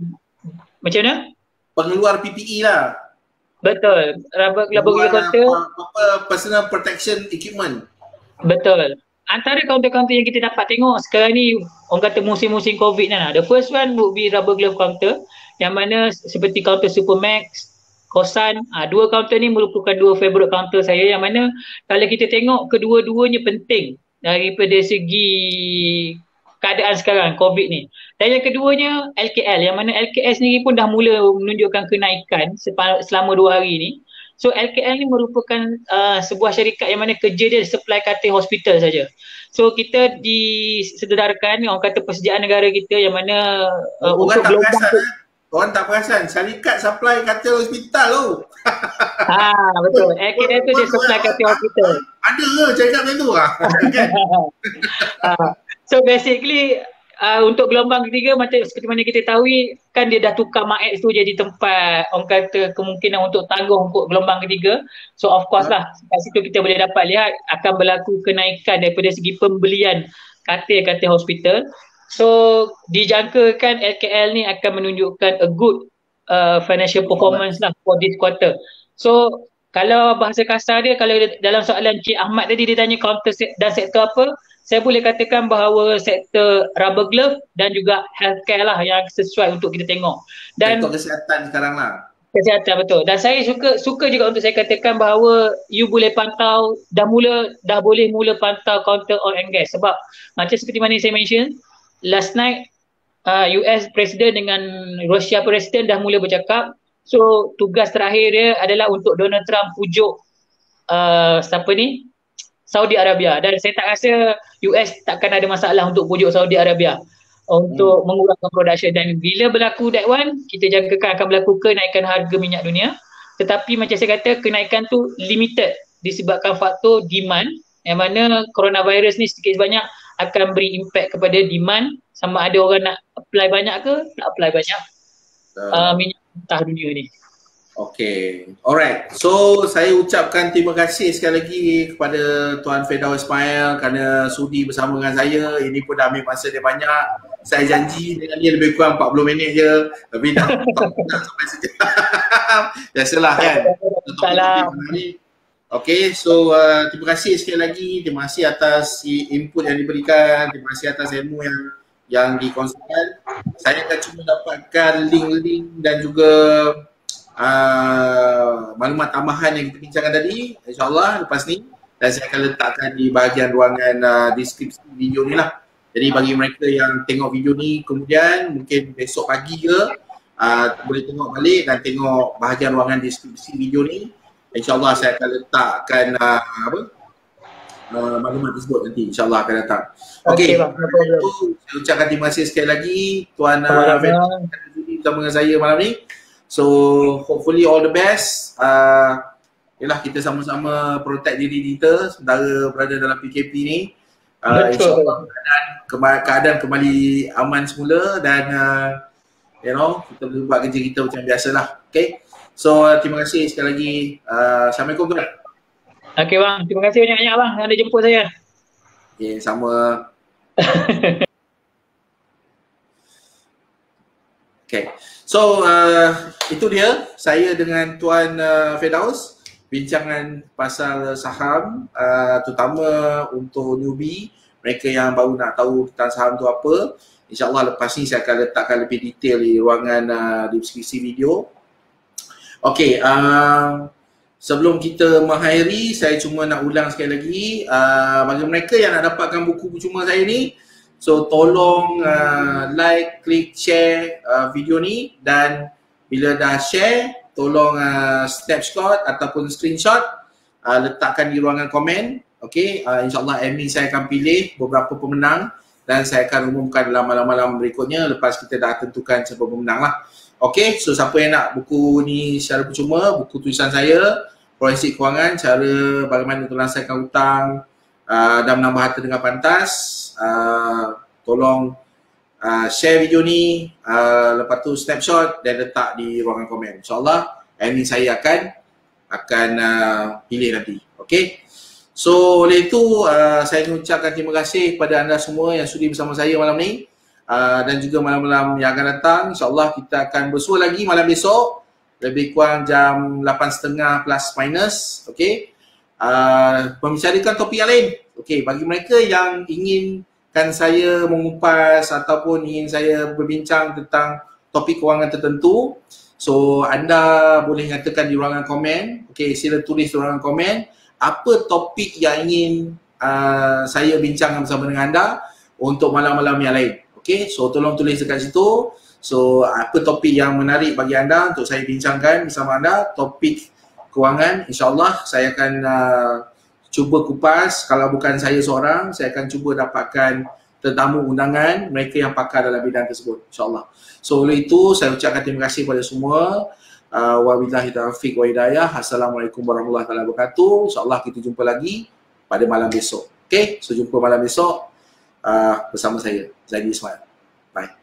S2: macam mana?
S1: Pengeluar PPE lah.
S2: Betul, rubber glove counter.
S1: Personal protection equipment.
S2: Betul. antara counter-counter yang kita dapat tengok sekarang ni, orang kata musim-musim COVID ni lah. The first one would be rubber glove counter, yang mana seperti counter Supermax, Kosan. Dua counter ni merupakan dua favorite counter saya, yang mana kalau kita tengok kedua-duanya penting daripada segi keadaan sekarang COVID ni. Dan yang keduanya LKL, yang mana LKL sendiri pun dah mula menunjukkan kenaikan selama 2 hari ni. So LKL ni merupakan sebuah syarikat yang mana kerja dia supply katil hospital saja. So kita disedarkan, orang kata persediaan negara kita yang mana
S1: untuk gelombang tu. Orang tak perasan, syarikat supply katil hospital tu.
S2: Betul. LKL tu dia supply katil hospital.
S1: Ada ke syarikat macam tu lah.
S2: So basically untuk gelombang ketiga, macam seperti mana kita tahu kan, dia dah tukar MAX tu jadi tempat orang kata kemungkinan untuk tangguh untuk gelombang ketiga. So of course lah, kat situ kita boleh dapat lihat akan berlaku kenaikan daripada segi pembelian katil-katil hospital. So dijangkakan LKL ni akan menunjukkan a good financial performance lah for this quarter. So kalau bahasa kasar dia, kalau dalam soalan Cik Ahmad tadi dia tanya counter dan sektor apa, saya boleh katakan bahawa sektor rubber glove dan juga healthcare lah yang sesuai untuk kita tengok. Dan
S1: sektor kesihatan sekarang lah.
S2: Kesihatan, betul. Dan saya suka juga untuk saya katakan bahawa you boleh pantau, dah boleh mula pantau counter oil and gas. Sebab macam seperti mana saya mention, last night US Presiden dengan Rusia Presiden dah mula bercakap. So tugas terakhir dia adalah untuk Donald Trump pujuk Saudi Arabia. Dan saya tak rasa US takkan ada masalah untuk pujuk Saudi Arabia untuk mengurangkan production. Dan bila berlaku that one, kita jangkakan akan berlaku kenaikan harga minyak dunia. Tetapi macam saya kata, kenaikan tu limited disebabkan faktor demand, yang mana coronavirus ni sedikit sebanyak akan beri impact kepada demand, sama ada orang nak apply banyak ke tak apply banyak minyak mentah dunia ni.
S1: Okay, alright. So saya ucapkan terima kasih sekali lagi kepada Tuan Firdaus Ismail kerana sudi bersama dengan saya. Ini pun dah ambil masa dia banyak. Saya janji dengan dia lebih kurang 40 minit je, tapi dah sampai sejam. Biasalah kan. Okay, so terima kasih sekali lagi. Terima kasih atas input yang diberikan. Terima kasih atas ilmu yang dikongsikan. Saya akan cuba dapatkan link-link dan juga maklumat tambahan yang kita bincangkan tadi, insyaAllah lepas ni, dan saya akan letakkan di bahagian ruangan deskripsi video ni lah. Jadi bagi mereka yang tengok video ni kemudian mungkin besok pagi ke boleh tengok balik dan tengok bahagian ruangan deskripsi video ni. InsyaAllah saya akan letakkan maklumat tersebut nanti, insyaAllah akan datang. Okay, saya ucapkan terima kasih sekali lagi Tuan Firdaus bersama dengan saya malam ni. So hopefully all the best. Yalah, kita sama-sama protect diri kita sementara berada dalam PKP ni. InsyaAllah keadaan kembali aman semula dan kita boleh buat kerja kita macam biasalah. Okay, so terima kasih sekali lagi. Assalamualaikum tuan.
S2: Okay bang, terima kasih banyak-banyak bang yang ada jemput saya.
S1: Okay, sama. Okay, so itu dia saya dengan Tuan Firdaus bincangan pasal saham, terutama untuk newbie, mereka yang baru nak tahu tentang saham tu apa. InsyaAllah lepas ni saya akan letakkan lebih detail di ruangan deskripsi video. Okay, sebelum kita mengakhiri, saya cuma nak ulang sekali lagi, bagi mereka yang nak dapatkan buku percuma saya ni, so tolong like, klik, share video ni, dan bila dah share, tolong snapshot ataupun screenshot, letakkan di ruangan komen. Okay, insyaAllah admin saya akan pilih beberapa pemenang dan saya akan umumkan dalam malam-malam berikutnya lepas kita dah tentukan siapa pemenang lah. Okay, so siapa yang nak buku ni secara percuma, buku tulisan saya, Forensik Kewangan, cara bagaimana untuk lansaikan hutang dan menambah harta dengan pantas, tolong share video ni, lepas tu snapshot dan letak di ruangan komen. InsyaAllah admin saya akan pilih nanti. Okay, so oleh itu saya ingin ucapkan terima kasih kepada anda semua yang sudi bersama saya malam ni, dan juga malam-malam yang akan datang. InsyaAllah kita akan bersua lagi malam besok lebih kurang jam 8.30 plus minus. Okay, membicarakan topik yang lain. Okey, bagi mereka yang inginkan saya mengupas ataupun ingin saya berbincang tentang topik kewangan tertentu, so anda boleh nyatakan di ruangan komen. Okey, sila tulis di ruangan komen apa topik yang ingin saya bincangkan bersama dengan anda untuk malam-malam yang lain. Okey, so tolong tulis dekat situ. So apa topik yang menarik bagi anda untuk saya bincangkan bersama anda, topik kewangan, insyaAllah saya akan cuba kupas. Kalau bukan saya seorang, saya akan cuba dapatkan tetamu undangan mereka yang pakar dalam bidang tersebut, insyaAllah. So oleh itu saya ucapkan terima kasih kepada semua. Wabillahi taufiq wa hidayah. Assalamualaikum warahmatullahi wabarakatuh. InsyaAllah kita jumpa lagi pada malam besok. Okay, so jumpa malam besok bersama saya, Zaidi Ismail. Bye.